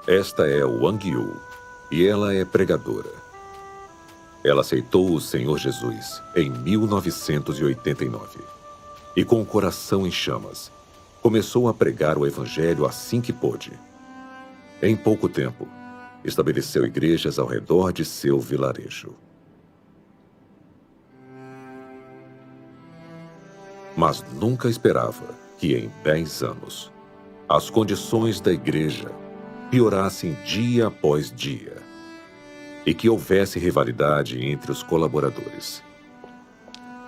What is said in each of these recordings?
Esta é Wang Yu, e ela é pregadora. Ela aceitou o Senhor Jesus em 1989. E com o coração em chamas, começou a pregar o Evangelho assim que pôde. Em pouco tempo, estabeleceu igrejas ao redor de seu vilarejo. Mas nunca esperava que em 10 anos, as condições da igreja piorassem dia após dia e que houvesse rivalidade entre os colaboradores.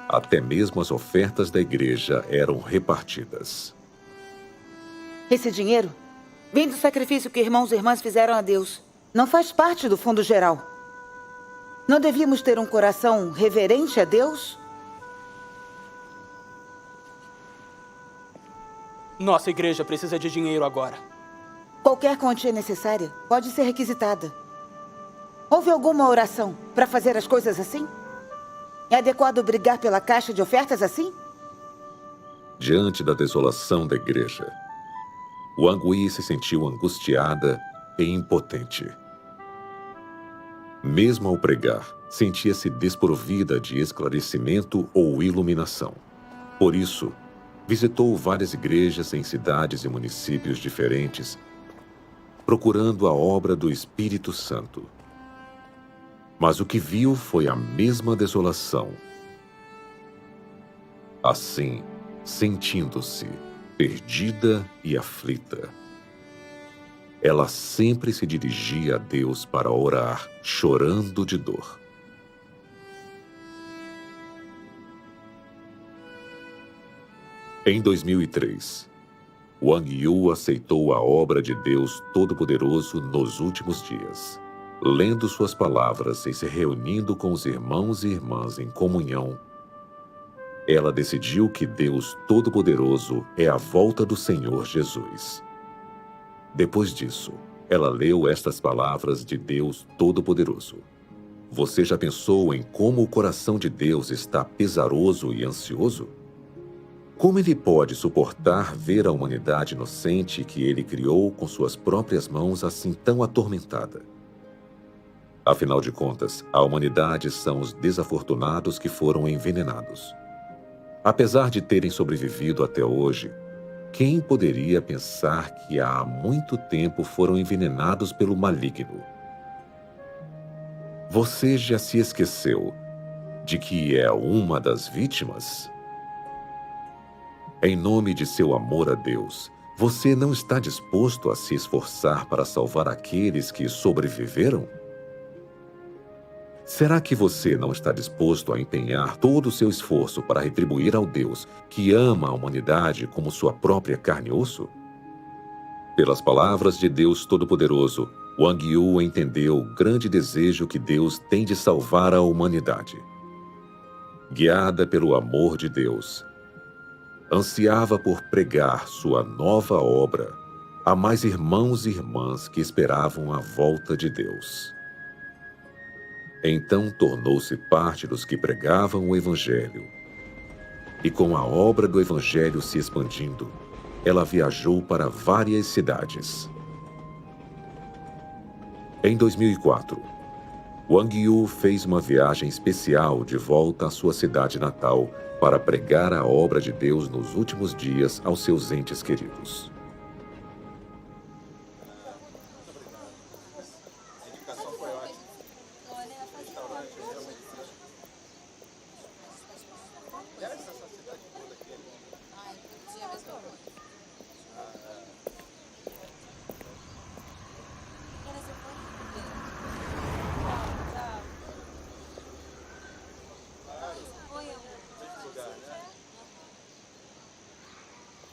Até mesmo as ofertas da igreja eram repartidas. Esse dinheiro vem do sacrifício que irmãos e irmãs fizeram a Deus. Não faz parte do fundo geral. Não devíamos ter um coração reverente a Deus? Nossa igreja precisa de dinheiro agora. Qualquer quantia necessária pode ser requisitada. Houve alguma oração para fazer as coisas assim? É adequado brigar pela caixa de ofertas assim? Diante da desolação da igreja, Wang Yu se sentiu angustiada e impotente. Mesmo ao pregar, sentia-se desprovida de esclarecimento ou iluminação. Por isso, visitou várias igrejas em cidades e municípios diferentes, procurando a obra do Espírito Santo. Mas o que viu foi a mesma desolação. Assim, sentindo-se perdida e aflita, ela sempre se dirigia a Deus para orar, chorando de dor. Em 2003, Wang Yu aceitou a obra de Deus Todo-Poderoso nos últimos dias. Lendo suas palavras e se reunindo com os irmãos e irmãs em comunhão, ela decidiu que Deus Todo-Poderoso é a volta do Senhor Jesus. Depois disso, ela leu estas palavras de Deus Todo-Poderoso. Você já pensou em como o coração de Deus está pesaroso e ansioso? Como ele pode suportar ver a humanidade inocente que ele criou com suas próprias mãos assim tão atormentada? Afinal de contas, a humanidade são os desafortunados que foram envenenados. Apesar de terem sobrevivido até hoje, quem poderia pensar que há muito tempo foram envenenados pelo maligno? Você já se esqueceu de que é uma das vítimas? Em nome de seu amor a Deus, você não está disposto a se esforçar para salvar aqueles que sobreviveram? Será que você não está disposto a empenhar todo o seu esforço para retribuir ao Deus que ama a humanidade como sua própria carne e osso? Pelas palavras de Deus Todo-Poderoso, Wang Yu entendeu o grande desejo que Deus tem de salvar a humanidade. Guiada pelo amor de Deus, ansiava por pregar sua nova obra a mais irmãos e irmãs que esperavam a volta de Deus. Então tornou-se parte dos que pregavam o Evangelho. E com a obra do Evangelho se expandindo, ela viajou para várias cidades. Em 2004, Wang Yu fez uma viagem especial de volta à sua cidade natal para pregar a obra de Deus nos últimos dias aos seus entes queridos.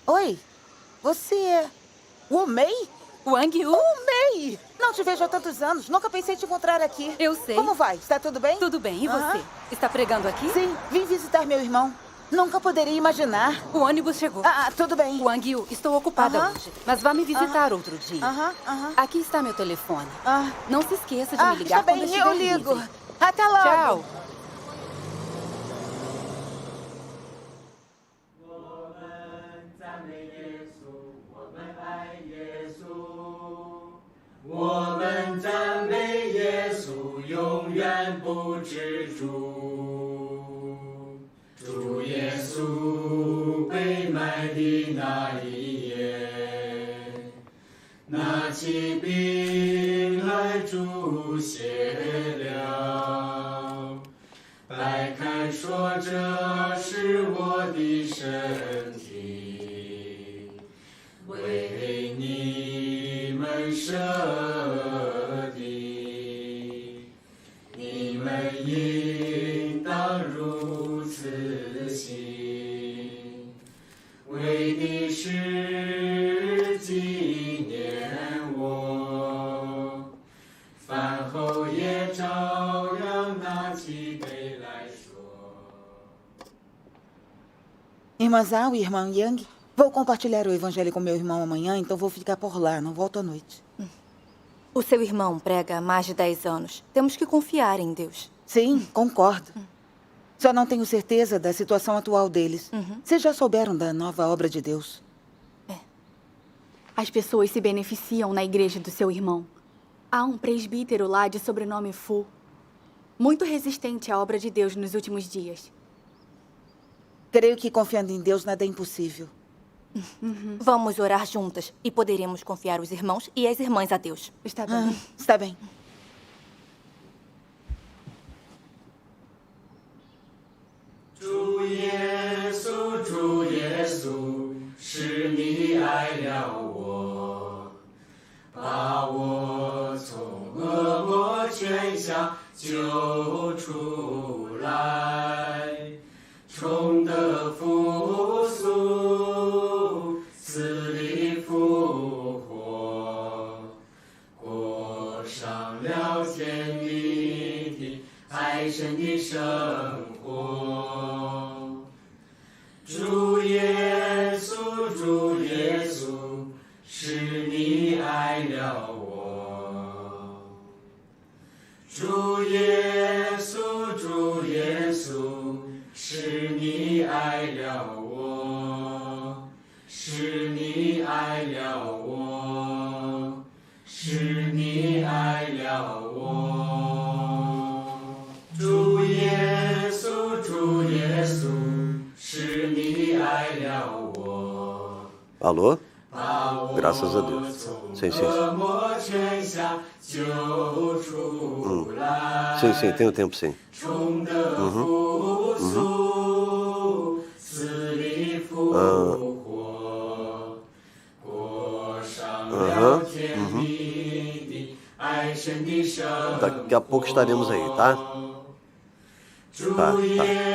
Oi, você é o Mei? Wang Yu? O Mei! Não te vejo há tantos anos. Nunca pensei te encontrar aqui. Eu sei. Como vai? Está tudo bem? Tudo bem. E você? Está pregando aqui? Sim, vim visitar meu irmão. Nunca poderia imaginar. O ônibus chegou. Tudo bem. Wang Yu, estou ocupada hoje, mas vá me visitar outro dia. Aqui está meu telefone. Não se esqueça de me ligar está bem, quando estiver eu ligo. livre. Até logo. Tchau. 之主，主耶稣被卖的那一夜，拿起饼来祝谢了，掰开说这是我的身体，为你们舍的，你们应当如此行，为的是纪念我，饭后也照样拿起杯来说。 Irmã Zhao e irmã Yang, vou compartilhar o evangelho com meu irmão amanhã, então vou ficar por lá, não volto à noite. O seu irmão prega há mais de 10 anos. Temos que confiar em Deus. Sim, concordo. Só não tenho certeza da situação atual deles. Vocês já souberam da nova obra de Deus? As pessoas se beneficiam na igreja do seu irmão. Há um presbítero lá de sobrenome Fu, muito resistente à obra de Deus nos últimos dias. Creio que confiando em Deus nada é impossível. Vamos orar juntas e poderemos confiar os irmãos e as irmãs a Deus. Está bem. Está bem. 주耶稣，是你爱了我，把我从恶魔权下救出来，重得复苏，死里复活，过上了天地的爱神的生活。主耶稣，是你爱了我。主耶稣，是你爱了我，是你爱了我，是你爱了我。主耶稣，是你爱了我。 Alô? Graças a Deus. Sim, sim. Sim, sim, tenho tempo, sim. Daqui a pouco estaremos aí, tá? Tá.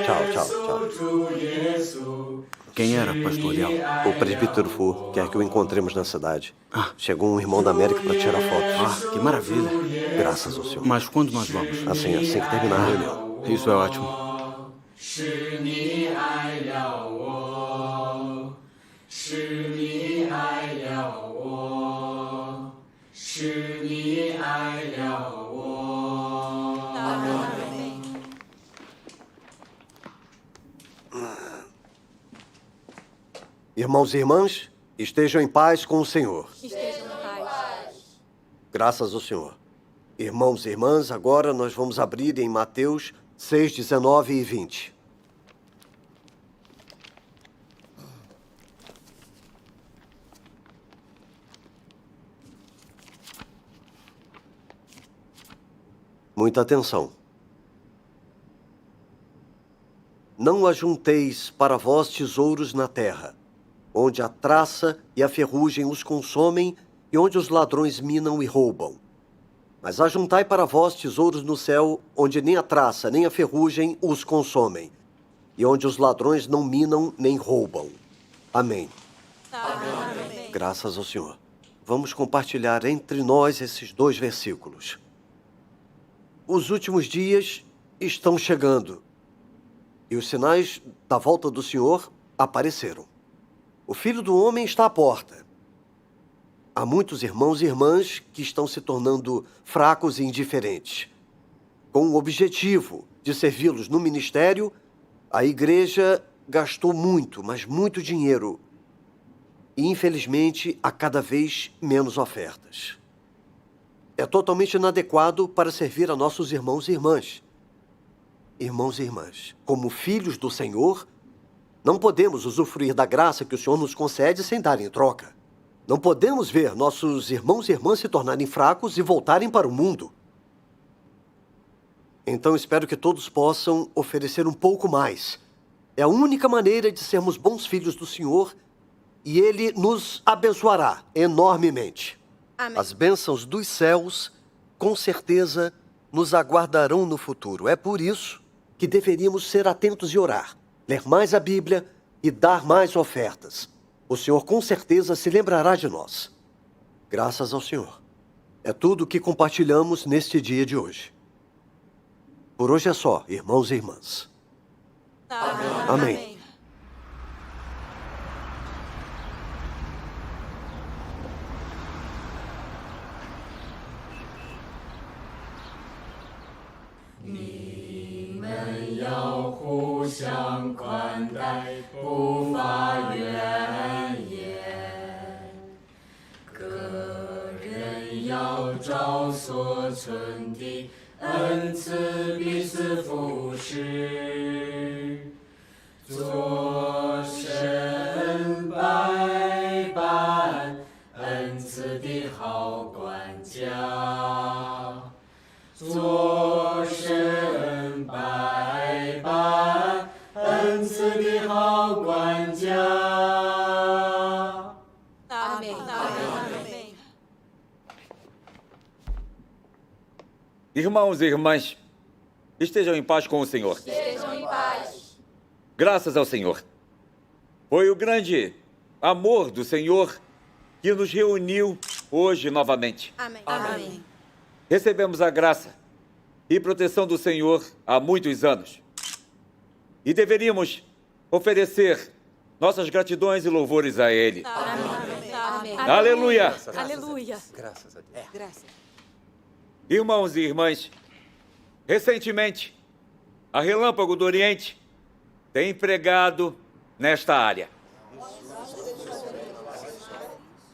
Tchau. Quem era, pastor Liao? O presbítero Fu quer que o encontremos na cidade. Chegou um irmão da América para tirar fotos. Que maravilha. Graças ao Senhor. Mas quando nós vamos? Assim que terminar a reunião. Isso é ótimo. Irmãos e irmãs, estejam em paz com o Senhor. Estejam em paz. Graças ao Senhor. Irmãos e irmãs, agora nós vamos abrir em Mateus 6, 19 e 20. Muita atenção. Não ajunteis para vós tesouros na terra, onde a traça e a ferrugem os consomem e onde os ladrões minam e roubam. Mas ajuntai para vós tesouros no céu, onde nem a traça nem a ferrugem os consomem, e onde os ladrões não minam nem roubam. Amém. Amém. Graças ao Senhor. Vamos compartilhar entre nós esses 2 versículos. Os últimos dias estão chegando, e os sinais da volta do Senhor apareceram. O Filho do Homem está à porta. Há muitos irmãos e irmãs que estão se tornando fracos e indiferentes. Com o objetivo de servi-los no ministério, a igreja gastou muito, mas muito dinheiro. E, infelizmente, há cada vez menos ofertas. É totalmente inadequado para servir a nossos irmãos e irmãs. irmãos e irmãs, como filhos do Senhor, não podemos usufruir da graça que o Senhor nos concede sem dar em troca. Não podemos ver nossos irmãos e irmãs se tornarem fracos e voltarem para o mundo. Então espero que todos possam oferecer um pouco mais. É a única maneira de sermos bons filhos do Senhor e Ele nos abençoará enormemente. Amém. As bênçãos dos céus, com certeza, nos aguardarão no futuro. É por isso que deveríamos ser atentos e orar, ler mais a Bíblia e dar mais ofertas. O Senhor com certeza se lembrará de nós. Graças ao Senhor. É tudo o que compartilhamos neste dia de hoje. Por hoje é só, irmãos e irmãs. Amém. Amém. Irmãos e irmãs, estejam em paz com o Senhor. Estejam em paz. Graças ao Senhor. Foi o grande amor do Senhor que nos reuniu hoje novamente. Amém. Amém. Recebemos a graça e proteção do Senhor há muitos anos. E deveríamos oferecer nossas gratidões e louvores a Ele. Amém. Aleluia! Aleluia. Graças a Deus. Graças. Irmãos e irmãs, recentemente, a Relâmpago do Oriente tem pregado nesta área.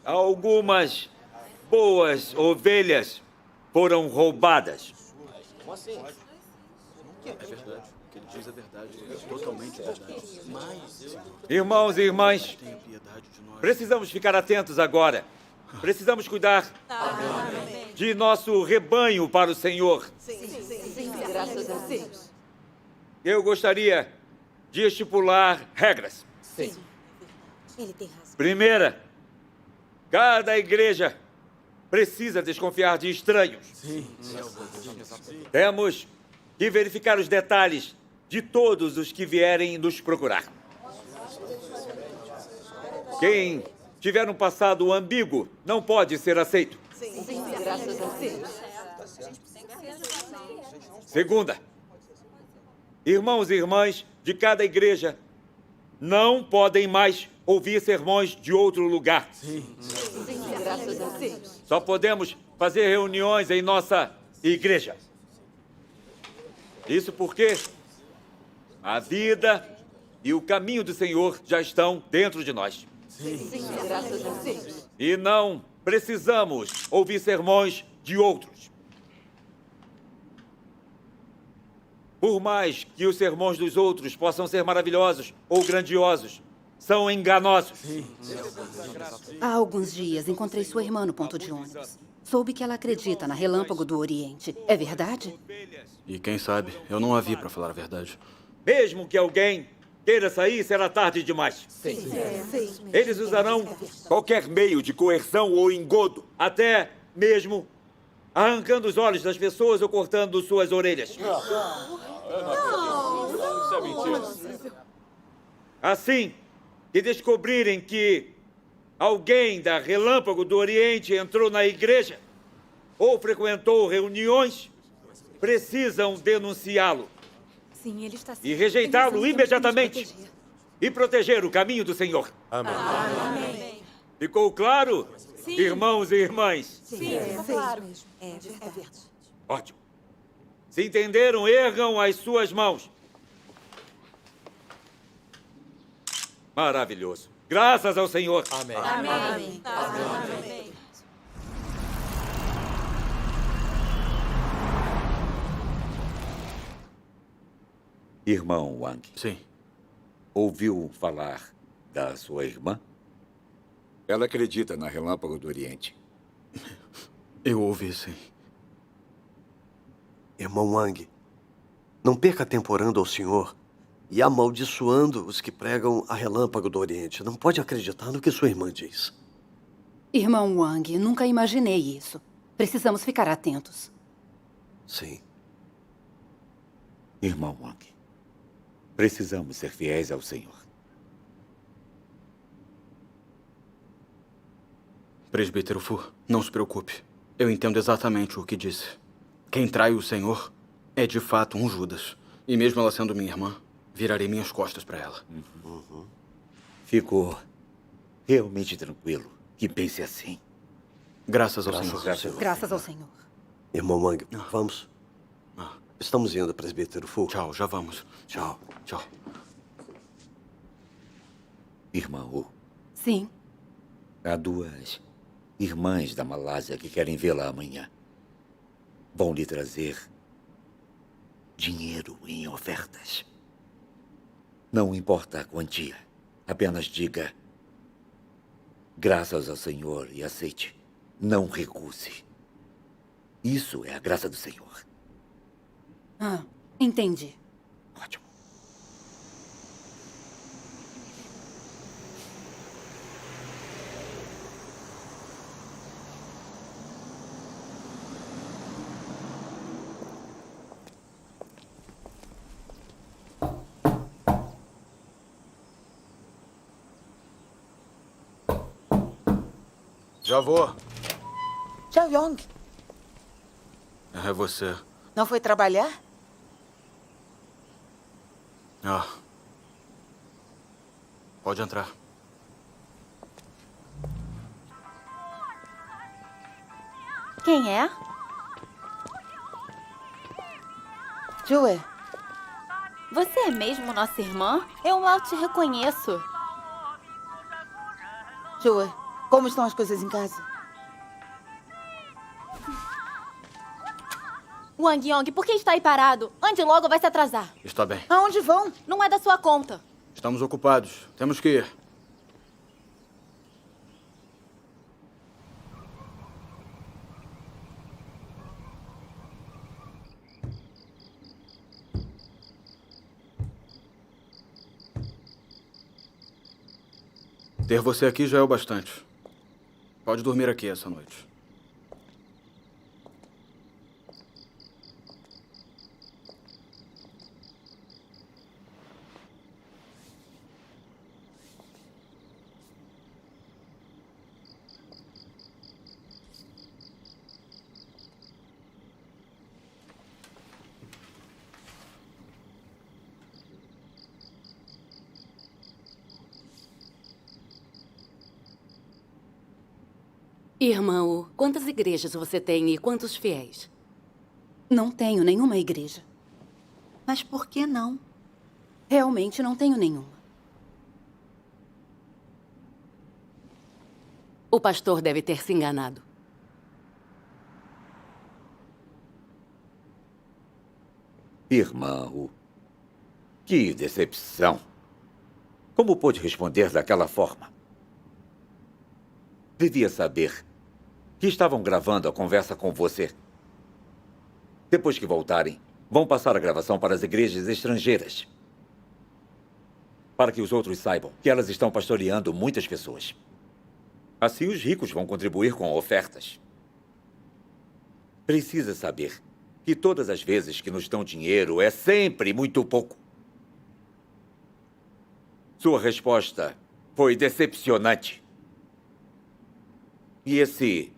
Algumas boas ovelhas foram roubadas. É verdade. O que ele diz é verdade. É totalmente verdade. Mas Irmãos e irmãs, tenha piedade de nós. precisamos ficar atentos agora. Precisamos cuidar de nosso rebanho para o Senhor. Graças a Deus. Eu gostaria de estipular regras. Ele tem razão. Primeira, cada igreja precisa desconfiar de estranhos. Temos que verificar os detalhes de todos os que vierem nos procurar. Quem tiver um passado ambíguo não pode ser aceito. Graças a Deus. Segunda, irmãos e irmãs de cada igreja não podem mais ouvir sermões de outro lugar. Graças a Deus. Só podemos fazer reuniões em nossa igreja. Isso porque a vida e o caminho do Senhor já estão dentro de nós. Graças a Deus. E não precisamos ouvir sermões de outros. Por mais que os sermões dos outros possam ser maravilhosos ou grandiosos, são enganosos. Há alguns dias encontrei sua irmã no ponto de ônibus. Soube que ela acredita na Relâmpago do Oriente. É verdade? E quem sabe, eu não a vi, para falar a verdade. Mesmo que alguém queira sair, será tarde demais. Eles usarão qualquer meio de coerção ou engodo, até mesmo arrancando os olhos das pessoas ou cortando suas orelhas. Assim que descobrirem que alguém da Relâmpago do Oriente entrou na igreja ou frequentou reuniões, precisam denunciá-lo Sim, ele está e rejeitá-lo imediatamente e proteger o caminho do Senhor. Amém. Ficou claro, irmãos e irmãs? Claro. É verdade. Ótimo. Se entenderam, ergam as suas mãos. Maravilhoso. Graças ao Senhor. Amém. Irmão Wang, Sim. ouviu falar da sua irmã? Ela acredita na Relâmpago do Oriente. Eu ouvi, sim. Irmão Wang, não perca tempo orando ao Senhor e amaldiçoando os que pregam a Relâmpago do Oriente. Não pode acreditar no que sua irmã diz. Irmão Wang, nunca imaginei isso. Precisamos ficar atentos. Sim. Irmão Wang, precisamos ser fiéis ao Senhor. Presbítero Fu, não se preocupe. Eu entendo exatamente o que disse. Quem trai o Senhor é de fato um Judas. E mesmo ela sendo minha irmã, virarei minhas costas para ela. Fico realmente tranquilo que pense assim. Graças ao Senhor. Graças ao Senhor. Irmão Wang, vamos? Estamos indo, presbítero Fu. Tchau, já vamos. Tchau. Tchau. Irmã Wu, Sim. há duas irmãs da Malásia que querem vê-la amanhã. Vão lhe trazer dinheiro em ofertas. Não importa a quantia. Apenas diga: graças ao Senhor, e aceite. Não recuse. Isso é a graça do Senhor. Ah, entendi. Ótimo. Já vou. Zhao Yong, É você. não foi trabalhar? Ah. Pode entrar. Quem é? Jue, Você é mesmo nossa irmã? Eu mal te reconheço. Jue, como estão as coisas em casa? Wang Yong, por que está aí parado? Ande logo, vai se atrasar. Está bem. Aonde vão? Não é da sua conta. Estamos ocupados. Temos que ir. Ter você aqui já é o bastante. Pode dormir aqui essa noite. Irmão, quantas igrejas você tem e quantos fiéis? Não tenho nenhuma igreja. Mas por que não? Realmente não tenho nenhuma. O pastor deve ter se enganado. Irmão, que decepção. Como pôde responder daquela forma? Devia saber que estavam gravando a conversa com você. Depois que voltarem, vão passar a gravação para as igrejas estrangeiras. Para que os outros saibam que elas estão pastoreando muitas pessoas. Assim, os ricos vão contribuir com ofertas. Precisa saber que todas as vezes que nos dão dinheiro é sempre muito pouco. Sua resposta foi decepcionante. E esse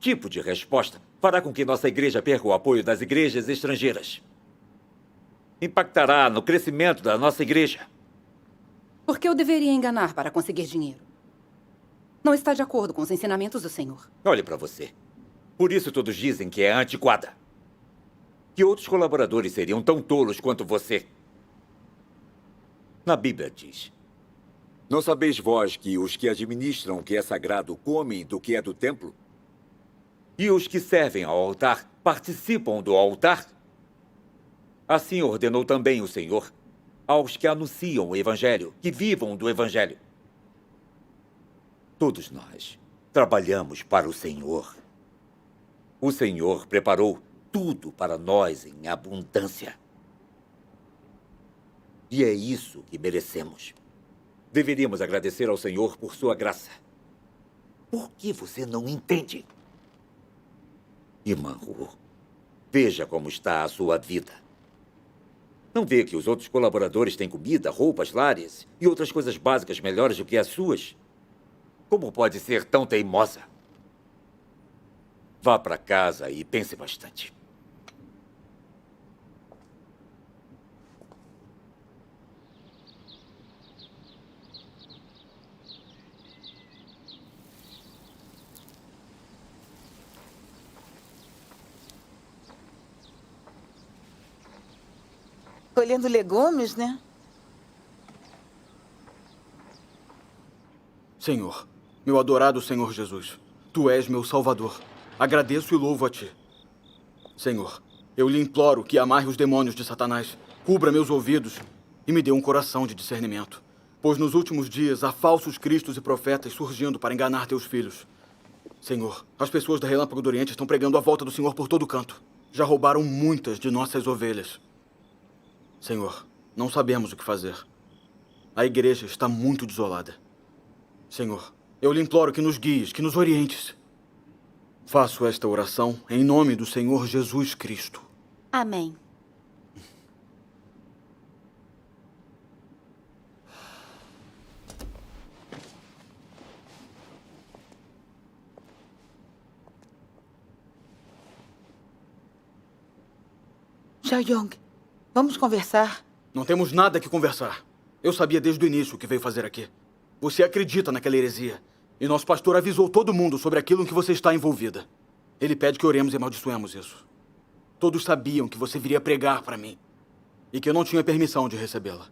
tipo de resposta fará com que nossa igreja perca o apoio das igrejas estrangeiras. Impactará no crescimento da nossa igreja. Por que eu deveria enganar para conseguir dinheiro? Não está de acordo com os ensinamentos do Senhor. Olhe para você. Por isso todos dizem que é antiquada. Que outros colaboradores seriam tão tolos quanto você. Na Bíblia diz: Não sabeis vós que os que administram o que é sagrado comem do que é do templo? e os que servem ao altar participam do altar? Assim ordenou também o Senhor aos que anunciam o Evangelho, que vivam do Evangelho. Todos nós trabalhamos para o Senhor. O Senhor preparou tudo para nós em abundância. E é isso que merecemos. Deveríamos agradecer ao Senhor por sua graça. Por que você não entende? Irmã Ru, veja como está a sua vida. Não vê que os outros colaboradores têm comida, roupas, lares e outras coisas básicas melhores do que as suas? Como pode ser tão teimosa? Vá para casa e pense bastante. Colhendo legumes, né? Senhor, meu adorado Senhor Jesus, Tu és meu Salvador. Agradeço e louvo a Ti. Senhor, eu lhe imploro que amarre os demônios de Satanás, cubra meus ouvidos e me dê um coração de discernimento. Pois nos últimos dias há falsos cristos e profetas surgindo para enganar Teus filhos. Senhor, as pessoas da Relâmpago do Oriente estão pregando a volta do Senhor por todo canto. Já roubaram muitas de nossas ovelhas. Senhor, não sabemos o que fazer. A igreja está muito desolada. Senhor, eu lhe imploro que nos guies, que nos orientes. Faço esta oração em nome do Senhor Jesus Cristo. Amém. Xiaoyong, vamos conversar? Não temos nada que conversar. Eu sabia desde o início o que veio fazer aqui. Você acredita naquela heresia. E nosso pastor avisou todo mundo sobre aquilo em que você está envolvida. Ele pede que oremos e amaldiçoemos isso. Todos sabiam que você viria pregar para mim. E que eu não tinha permissão de recebê-la.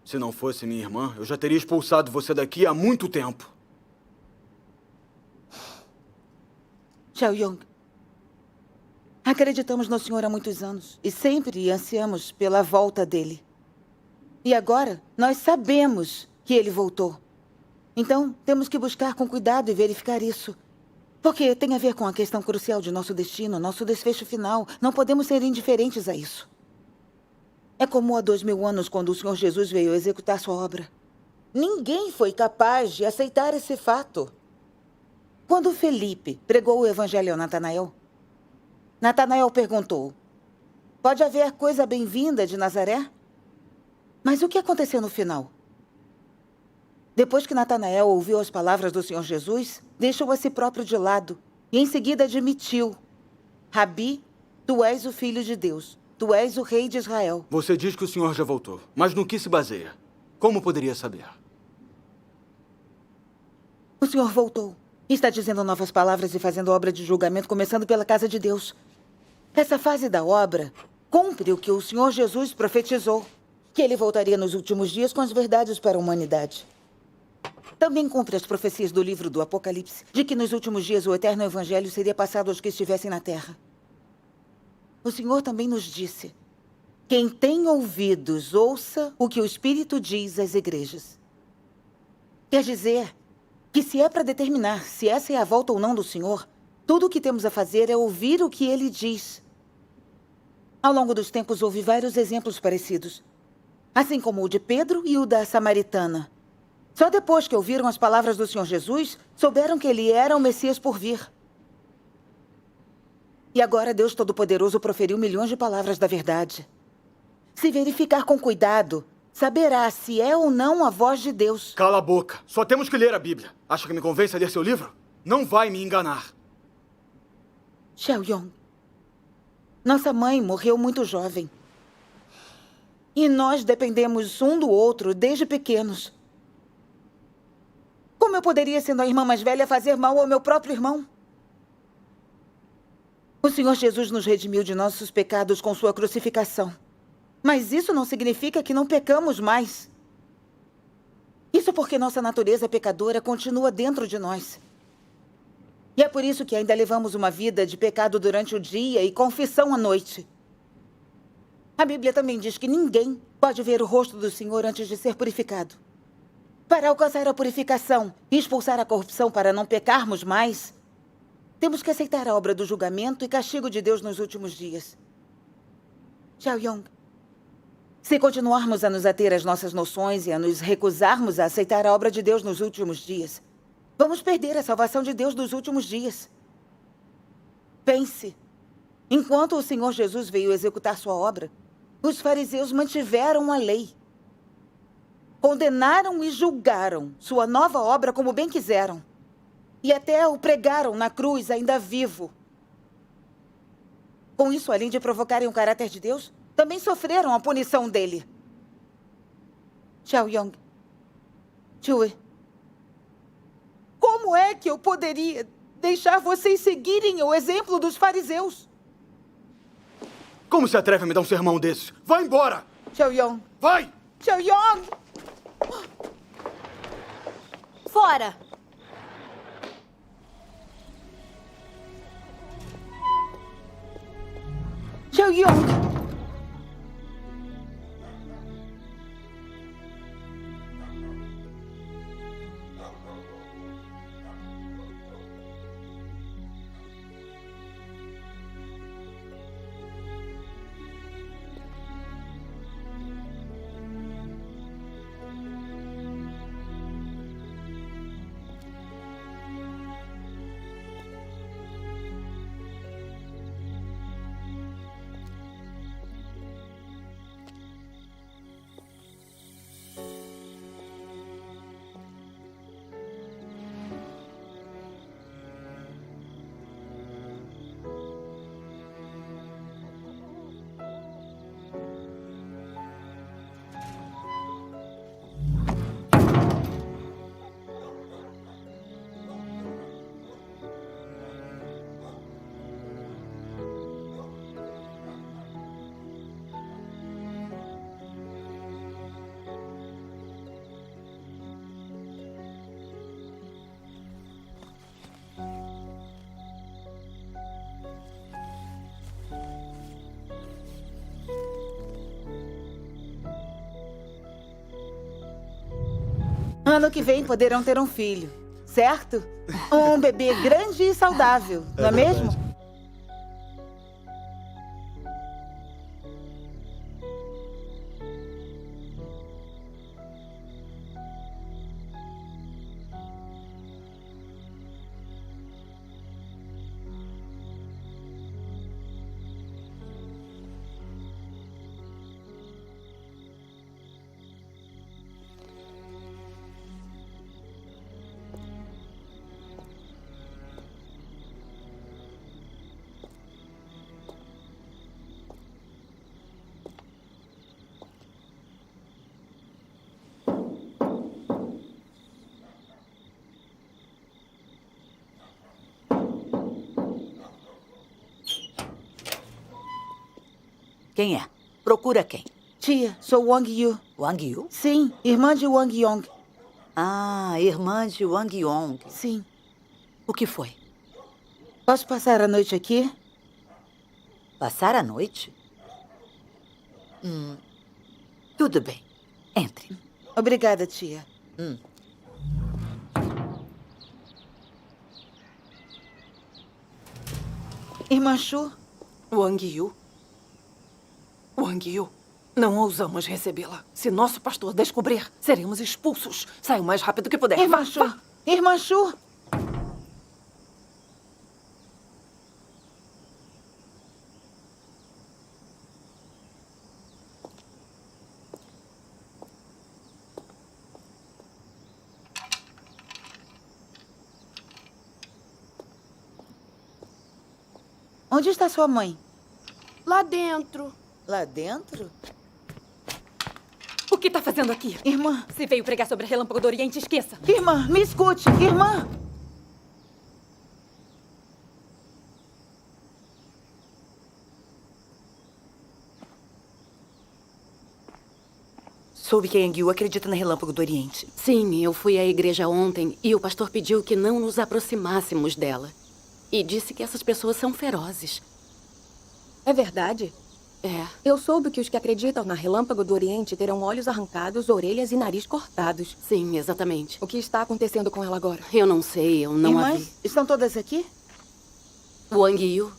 Se não fosse minha irmã, eu já teria expulsado você daqui há muito tempo. Xiaoyong, acreditamos no Senhor há muitos anos e sempre ansiamos pela volta dele. E agora, nós sabemos que ele voltou. Então, temos que buscar com cuidado e verificar isso. Porque tem a ver com a questão crucial de nosso destino, nosso desfecho final. Não podemos ser indiferentes a isso. É como há 2000 anos, quando o Senhor Jesus veio executar sua obra. Ninguém foi capaz de aceitar esse fato. Quando Felipe pregou o evangelho a Natanael, Natanael perguntou: pode haver coisa bem-vinda de Nazaré? Mas o que aconteceu no final? Depois que Natanael ouviu as palavras do Senhor Jesus, deixou a si próprio de lado e em seguida admitiu: Rabi, tu és o Filho de Deus. Tu és o Rei de Israel. Você diz que o Senhor já voltou, mas no que se baseia? Como poderia saber? O Senhor voltou. Está dizendo novas palavras e fazendo obra de julgamento, começando pela casa de Deus. Essa fase da obra cumpre o que o Senhor Jesus profetizou, que ele voltaria nos últimos dias com as verdades para a humanidade. Também cumpre as profecias do livro do Apocalipse, de que nos últimos dias o eterno evangelho seria passado aos que estivessem na terra. O Senhor também nos disse: quem tem ouvidos, ouça o que o Espírito diz às igrejas. Quer dizer que se é para determinar se essa é a volta ou não do Senhor, tudo o que temos a fazer é ouvir o que ele diz. Ao longo dos tempos houve vários exemplos parecidos, assim como o de Pedro e o da Samaritana. Só depois que ouviram as palavras do Senhor Jesus, souberam que ele era o Messias por vir. E agora Deus Todo-Poderoso proferiu milhões de palavras da verdade. Se verificar com cuidado, saberá se é ou não a voz de Deus. Cala a boca. Só temos que ler a Bíblia. Acha que me convence a ler seu livro? Não vai me enganar. Xiaoyong, nossa mãe morreu muito jovem. E nós dependemos um do outro desde pequenos. Como eu poderia, sendo a irmã mais velha, fazer mal ao meu próprio irmão? O Senhor Jesus nos redimiu de nossos pecados com sua crucificação. Mas isso não significa que não pecamos mais. Isso porque nossa natureza pecadora continua dentro de nós. E é por isso que ainda levamos uma vida de pecado durante o dia e confissão à noite. A Bíblia também diz que ninguém pode ver o rosto do Senhor antes de ser purificado. Para alcançar a purificação e expulsar a corrupção para não pecarmos mais, temos que aceitar a obra do julgamento e castigo de Deus nos últimos dias. Xiao Yong, se continuarmos a nos ater às nossas noções e a nos recusarmos a aceitar a obra de Deus nos últimos dias, vamos perder a salvação de Deus nos últimos dias. Pense, enquanto o Senhor Jesus veio executar sua obra, os fariseus mantiveram a lei. Condenaram e julgaram sua nova obra como bem quiseram. E até o pregaram na cruz ainda vivo. Com isso, além de provocarem o caráter de Deus, também sofreram a punição dele. Xiao Yong, Chui, como é que eu poderia deixar vocês seguirem o exemplo dos fariseus? Como se atreve a me dar um sermão desses? Vai embora! Xiao Yong! Vai! Xiao Yong! Fora! Xiao Yong! Ano que vem poderão ter um filho, certo? Um bebê grande e saudável, não é mesmo? Quem é? Procura quem? Tia, sou Wang Yu. Wang Yu? Sim, irmã de Wang Yong. Ah, irmã de Wang Yong. Sim. O que foi? Posso passar a noite aqui? Passar a noite? Tudo bem. Entre. Obrigada, tia. Irmã Shu? Wang Yu? Wang Yu, não ousamos recebê-la. Se nosso pastor descobrir, seremos expulsos. Saia o mais rápido que puder. Irmã Shu! Irmã Shu! Onde está sua mãe? Lá dentro. Lá dentro? O que está fazendo aqui? Irmã. Se veio pregar sobre a Relâmpago do Oriente, esqueça. Irmã, me escute. Irmã. Soube que a Yang Yu acredita na Relâmpago do Oriente. Sim, eu fui à igreja ontem e o pastor pediu que não nos aproximássemos dela. E disse que essas pessoas são ferozes. É verdade? Eu soube que os que acreditam na Relâmpago do Oriente terão olhos arrancados, orelhas e nariz cortados. Sim, exatamente. O que está acontecendo com ela agora? Eu não sei, eu não a vi. Irmãs, estão todas aqui? Wang Yu,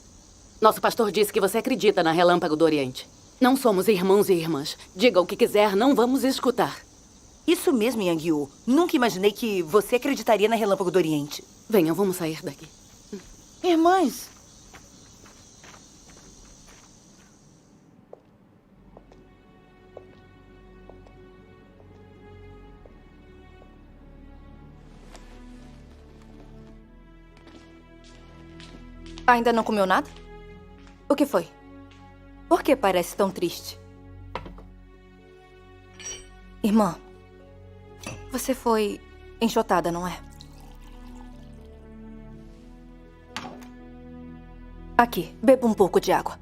nosso pastor disse que você acredita na Relâmpago do Oriente. Não somos irmãos e irmãs. Diga o que quiser, não vamos escutar. Isso mesmo, Yang Yu. Nunca imaginei que você acreditaria na Relâmpago do Oriente. Venham, vamos sair daqui. Irmãs. Ainda não comeu nada? O que foi? Por que parece tão triste? Irmã, você foi enxotada, não é? Aqui, beba um pouco de água.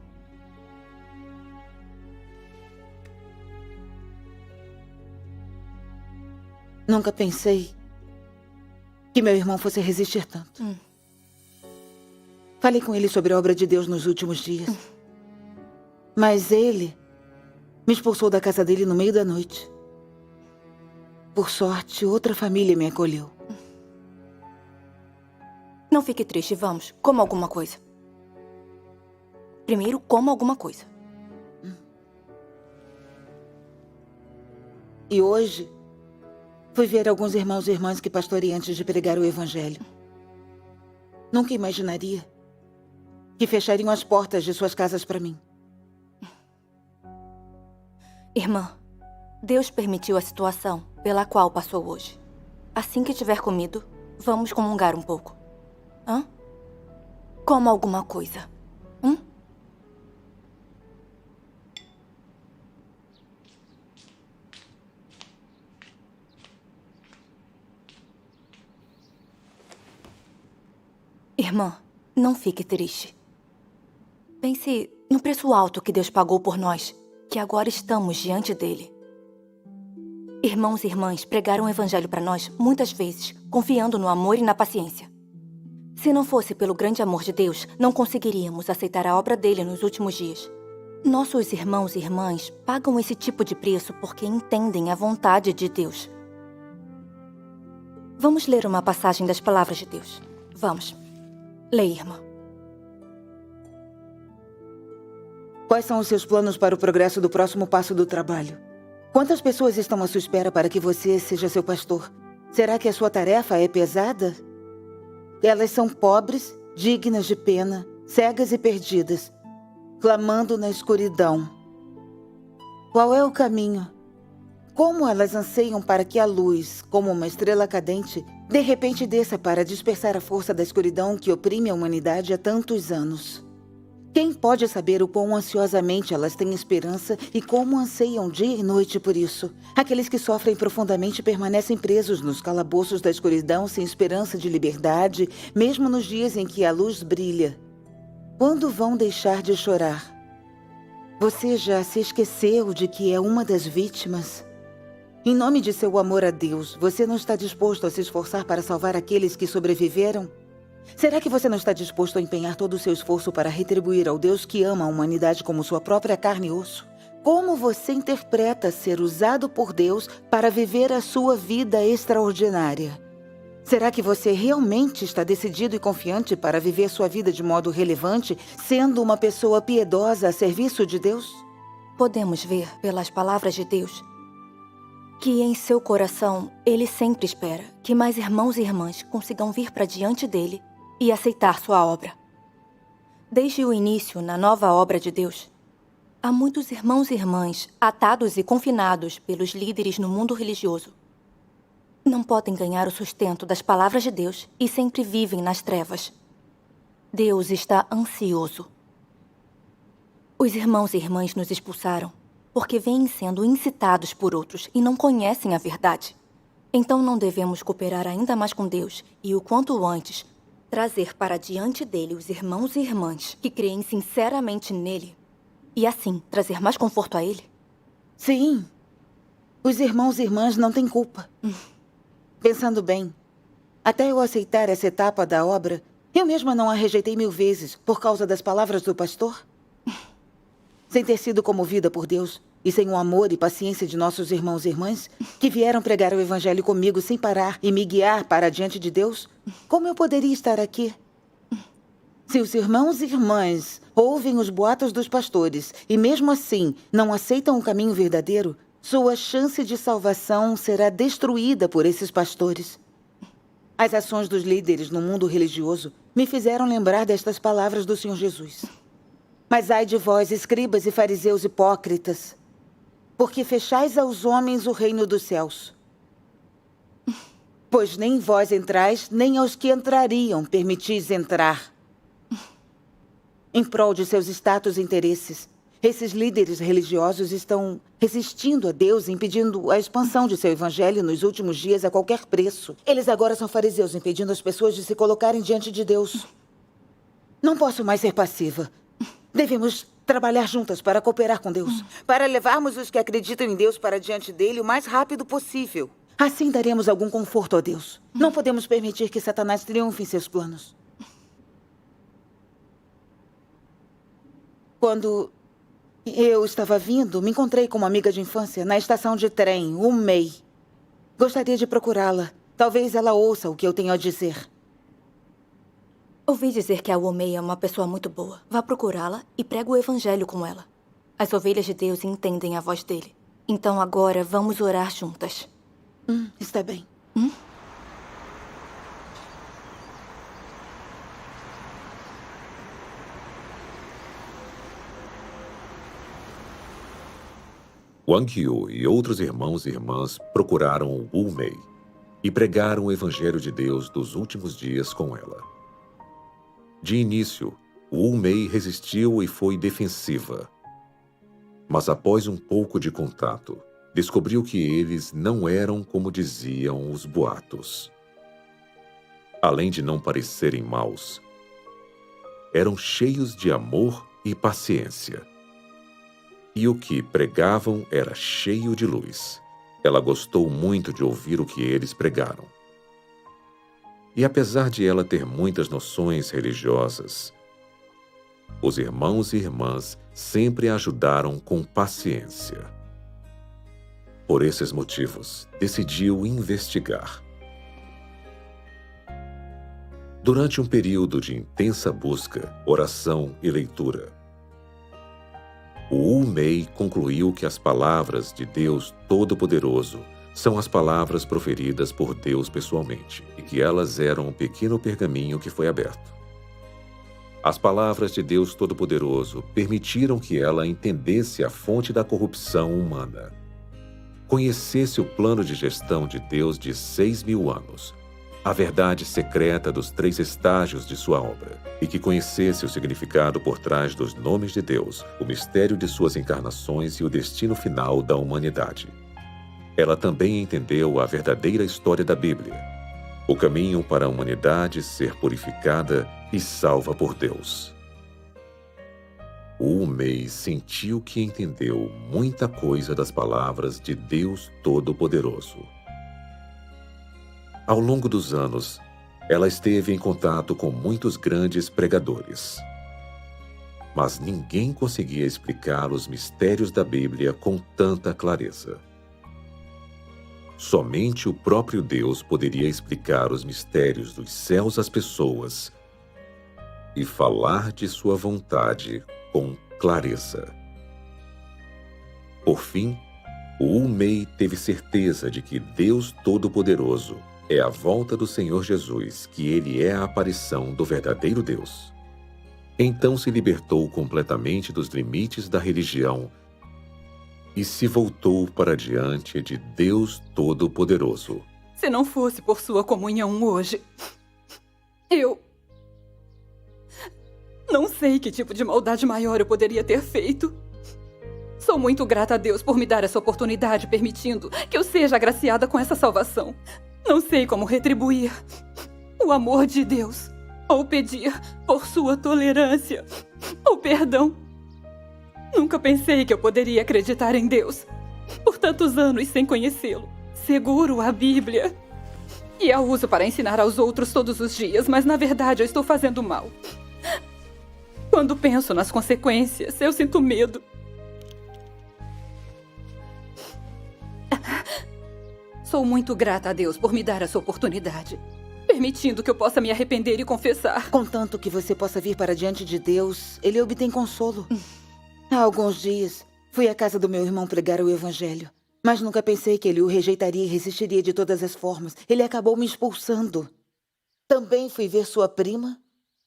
Nunca pensei que meu irmão fosse resistir tanto. Falei com ele sobre a obra de Deus nos últimos dias. Mas ele me expulsou da casa dele no meio da noite. Por sorte, outra família me acolheu. Não fique triste, vamos. Coma alguma coisa. Primeiro, coma alguma coisa. E hoje, fui ver alguns irmãos e irmãs que pastorei antes de pregar o Evangelho. Nunca imaginaria que fechariam as portas de suas casas para mim. Irmã, Deus permitiu a situação pela qual passou hoje. Assim que tiver comido, vamos comungar um pouco. Hã? Coma alguma coisa. Irmã, não fique triste. Pense no preço alto que Deus pagou por nós, que agora estamos diante dele. Irmãos e irmãs pregaram o Evangelho para nós muitas vezes, confiando no amor e na paciência. Se não fosse pelo grande amor de Deus, não conseguiríamos aceitar a obra dele nos últimos dias. Nossos irmãos e irmãs pagam esse tipo de preço porque entendem a vontade de Deus. Vamos ler uma passagem das palavras de Deus. Vamos. Leia, irmã. Quais são os seus planos para o progresso do próximo passo do trabalho? Quantas pessoas estão à sua espera para que você seja seu pastor? Será que a sua tarefa é pesada? Elas são pobres, dignas de pena, cegas e perdidas, clamando na escuridão. Qual é o caminho? Como elas anseiam para que a luz, como uma estrela cadente, de repente desça para dispersar a força da escuridão que oprime a humanidade há tantos anos. Quem pode saber o quão ansiosamente elas têm esperança e como anseiam dia e noite por isso? Aqueles que sofrem profundamente permanecem presos nos calabouços da escuridão sem esperança de liberdade, mesmo nos dias em que a luz brilha. Quando vão deixar de chorar? Você já se esqueceu de que é uma das vítimas? Em nome de seu amor a Deus, você não está disposto a se esforçar para salvar aqueles que sobreviveram? Será que você não está disposto a empenhar todo o seu esforço para retribuir ao Deus que ama a humanidade como sua própria carne e osso? Como você interpreta ser usado por Deus para viver a sua vida extraordinária? Será que você realmente está decidido e confiante para viver sua vida de modo relevante, sendo uma pessoa piedosa a serviço de Deus? Podemos ver pelas palavras de Deus que em seu coração ele sempre espera que mais irmãos e irmãs consigam vir para diante dele e aceitar sua obra. Desde o início, na nova obra de Deus, há muitos irmãos e irmãs atados e confinados pelos líderes no mundo religioso. Não podem ganhar o sustento das palavras de Deus e sempre vivem nas trevas. Deus está ansioso. Os irmãos e irmãs nos expulsaram porque vêm sendo incitados por outros e não conhecem a verdade. Então não devemos cooperar ainda mais com Deus e, o quanto antes, trazer para diante dele os irmãos e irmãs que creem sinceramente nele e, assim, trazer mais conforto a ele? Sim. Os irmãos e irmãs não têm culpa. Pensando bem, até eu aceitar essa etapa da obra, eu mesma não a rejeitei 1000 vezes por causa das palavras do pastor. sem ter sido comovida por Deus e sem o amor e paciência de nossos irmãos e irmãs, que vieram pregar o Evangelho comigo sem parar e me guiar para diante de Deus, como eu poderia estar aqui? Se os irmãos e irmãs ouvem os boatos dos pastores e mesmo assim não aceitam o caminho verdadeiro, sua chance de salvação será destruída por esses pastores. As ações dos líderes no mundo religioso me fizeram lembrar destas palavras do Senhor Jesus. Mas ai de vós, escribas e fariseus hipócritas, porque fechais aos homens o reino dos céus. Pois nem vós entrais, nem aos que entrariam permitis entrar. Em prol de seus status e interesses, esses líderes religiosos estão resistindo a Deus, impedindo a expansão de seu evangelho nos últimos dias a qualquer preço. Eles agora são fariseus, impedindo as pessoas de se colocarem diante de Deus. Não posso mais ser passiva. Devemos trabalhar juntas para cooperar com Deus, para levarmos os que acreditam em Deus para diante dele o mais rápido possível. Assim daremos algum conforto a Deus. Não podemos permitir que Satanás triunfe em seus planos. Quando eu estava vindo, me encontrei com uma amiga de infância na estação de trem, Umei. Gostaria de procurá-la. Talvez ela ouça o que eu tenho a dizer. Ouvi dizer que a Umei é uma pessoa muito boa. Vá procurá-la e prega o evangelho com ela. As ovelhas de Deus entendem a voz dele. Então agora vamos orar juntas. Está bem. Wang Yu e outros irmãos e irmãs procuraram Wu Mei e pregaram o Evangelho de Deus dos últimos dias com ela. De início, Wu Mei resistiu e foi defensiva. Mas após um pouco de contato, descobriu que eles não eram como diziam os boatos. Além de não parecerem maus, eram cheios de amor e paciência. E o que pregavam era cheio de luz. Ela gostou muito de ouvir o que eles pregaram. E apesar de ela ter muitas noções religiosas, os irmãos e irmãs sempre a ajudaram com paciência. Por esses motivos, decidiu investigar. Durante um período de intensa busca, oração e leitura, o Wu Mei concluiu que as palavras de Deus Todo-Poderoso são as palavras proferidas por Deus pessoalmente e que elas eram um pequeno pergaminho que foi aberto. As palavras de Deus Todo-Poderoso permitiram que ela entendesse a fonte da corrupção humana, conhecesse o plano de gestão de Deus de 6.000 anos, a verdade secreta dos 3 estágios de sua obra, e que conhecesse o significado por trás dos nomes de Deus, o mistério de suas encarnações e o destino final da humanidade. Ela também entendeu a verdadeira história da Bíblia, o caminho para a humanidade ser purificada e salva por Deus. Wu Mei sentiu que entendeu muita coisa das palavras de Deus Todo-Poderoso. Ao longo dos anos, ela esteve em contato com muitos grandes pregadores. Mas ninguém conseguia explicar os mistérios da Bíblia com tanta clareza. Somente o próprio Deus poderia explicar os mistérios dos céus às pessoas e falar de sua vontade com clareza. Por fim, Wu Mei teve certeza de que Deus Todo-Poderoso é a volta do Senhor Jesus, que Ele é a aparição do verdadeiro Deus. Então se libertou completamente dos limites da religião e se voltou para diante de Deus Todo-Poderoso. Se não fosse por sua comunhão hoje, eu não sei que tipo de maldade maior eu poderia ter feito. Sou muito grata a Deus por me dar essa oportunidade, permitindo que eu seja agraciada com essa salvação. Não sei como retribuir o amor de Deus ou pedir por sua tolerância ou perdão. Nunca pensei que eu poderia acreditar em Deus por tantos anos sem conhecê-lo. Seguro a Bíblia e a uso para ensinar aos outros todos os dias, mas na verdade eu estou fazendo mal. Quando penso nas consequências, eu sinto medo. Sou muito grata a Deus por me dar essa oportunidade, permitindo que eu possa me arrepender e confessar. Contanto que você possa vir para diante de Deus, Ele obtém consolo. Há alguns dias, fui à casa do meu irmão pregar o Evangelho, mas nunca pensei que ele o rejeitaria e resistiria de todas as formas. Ele acabou me expulsando. Também fui ver sua prima,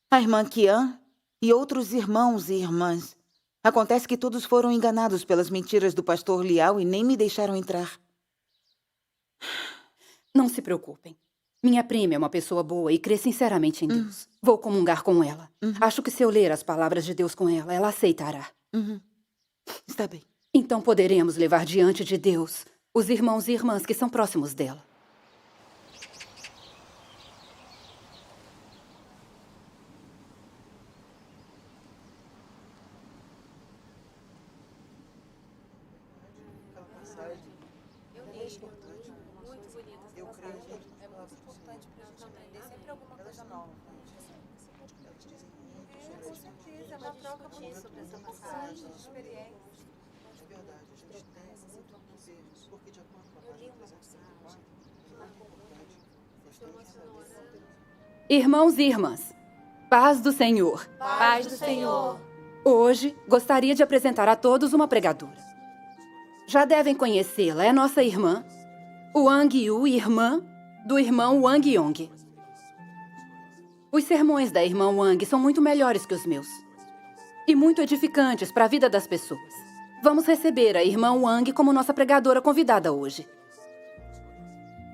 a irmã Kian, e outros irmãos e irmãs. Acontece que todos foram enganados pelas mentiras do pastor Liao e nem me deixaram entrar. Não se preocupem. Minha prima é uma pessoa boa e crê sinceramente em Deus. Vou comungar com ela. Acho que se eu ler as palavras de Deus com ela, ela aceitará. Está bem. Então poderemos levar diante de Deus os irmãos e irmãs que são próximos dela. Irmãos e irmãs, paz do Senhor. Paz do Senhor. Hoje, gostaria de apresentar a todos uma pregadora. Já devem conhecê-la, é nossa irmã, Wang Yu, irmã do irmão Wang Yong. Os sermões da irmã Wang são muito melhores que os meus e muito edificantes para a vida das pessoas. Vamos receber a irmã Wang como nossa pregadora convidada hoje.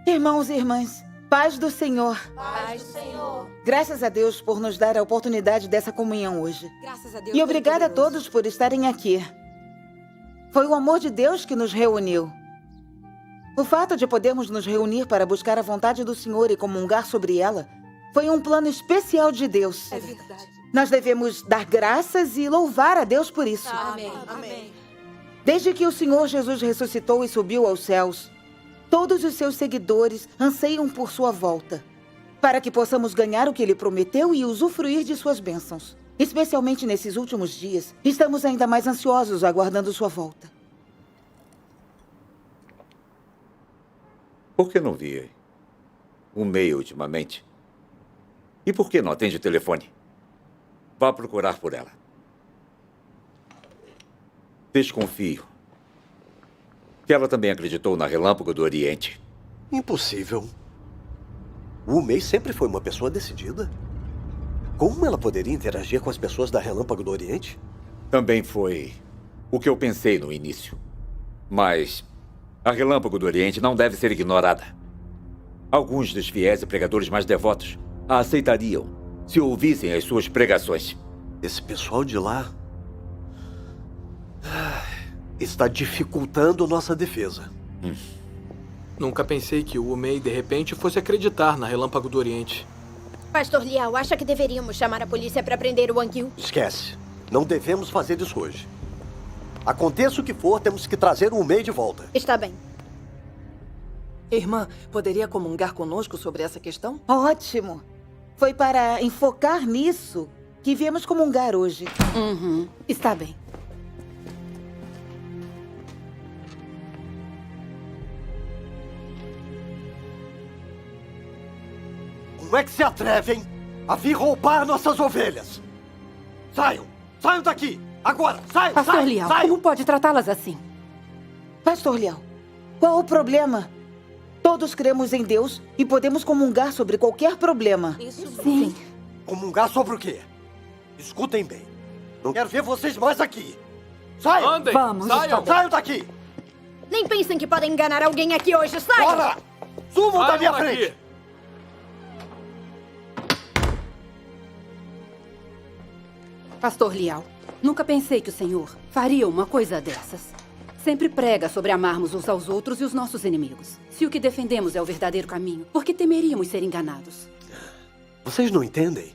Irmãos e irmãs, paz do Senhor. Paz do Senhor. Graças a Deus por nos dar a oportunidade dessa comunhão hoje. Graças a Deus. E obrigada a todos por estarem aqui. Foi o amor de Deus que nos reuniu. O fato de podermos nos reunir para buscar a vontade do Senhor e comungar sobre ela foi um plano especial de Deus. É verdade. Nós devemos dar graças e louvar a Deus por isso. Amém. Amém. Desde que o Senhor Jesus ressuscitou e subiu aos céus, todos os seus seguidores anseiam por sua volta, para que possamos ganhar o que ele prometeu e usufruir de suas bênçãos. Especialmente nesses últimos dias, estamos ainda mais ansiosos aguardando sua volta. Por que não vi um e-mail ultimamente? E por que não atende o telefone? Vá procurar por ela. Desconfio que ela também acreditou na Relâmpago do Oriente. Impossível. Wu Mei sempre foi uma pessoa decidida. Como ela poderia interagir com as pessoas da Relâmpago do Oriente? Também foi o que eu pensei no início. Mas a Relâmpago do Oriente não deve ser ignorada. Alguns dos fiéis e pregadores mais devotos a aceitariam se ouvissem as suas pregações. Esse pessoal de lá está dificultando nossa defesa. Nunca pensei que o Wumei, de repente, fosse acreditar na Relâmpago do Oriente. Pastor Liao, acha que deveríamos chamar a polícia para prender o Wang Yu? Esquece. Não devemos fazer isso hoje. Aconteça o que for, temos que trazer o Wu Mei de volta. Está bem. Irmã, poderia comungar conosco sobre essa questão? Ótimo! Foi para enfocar nisso que viemos comungar hoje. Está bem. Como é que se atrevem a vir roubar nossas ovelhas? Saiam! Saiam daqui! Agora! Saiam! Pastor Saiam! Liao, Saiam! como pode tratá-las assim? Pastor Liao, qual o problema? Todos cremos em Deus e podemos comungar sobre qualquer problema. Sim. Comungar sobre o quê? Escutem bem. Não quero ver vocês mais aqui. Saiam! Andem! Vamos. Saiam! Saiam daqui! Nem pensem que podem enganar alguém aqui hoje. Saiam! Bora! Sumam da Saiam minha daqui! frente! Pastor Liao, nunca pensei que o senhor faria uma coisa dessas. Sempre prega sobre amarmos uns aos outros e os nossos inimigos. Se o que defendemos é o verdadeiro caminho, por que temeríamos ser enganados? Vocês não entendem?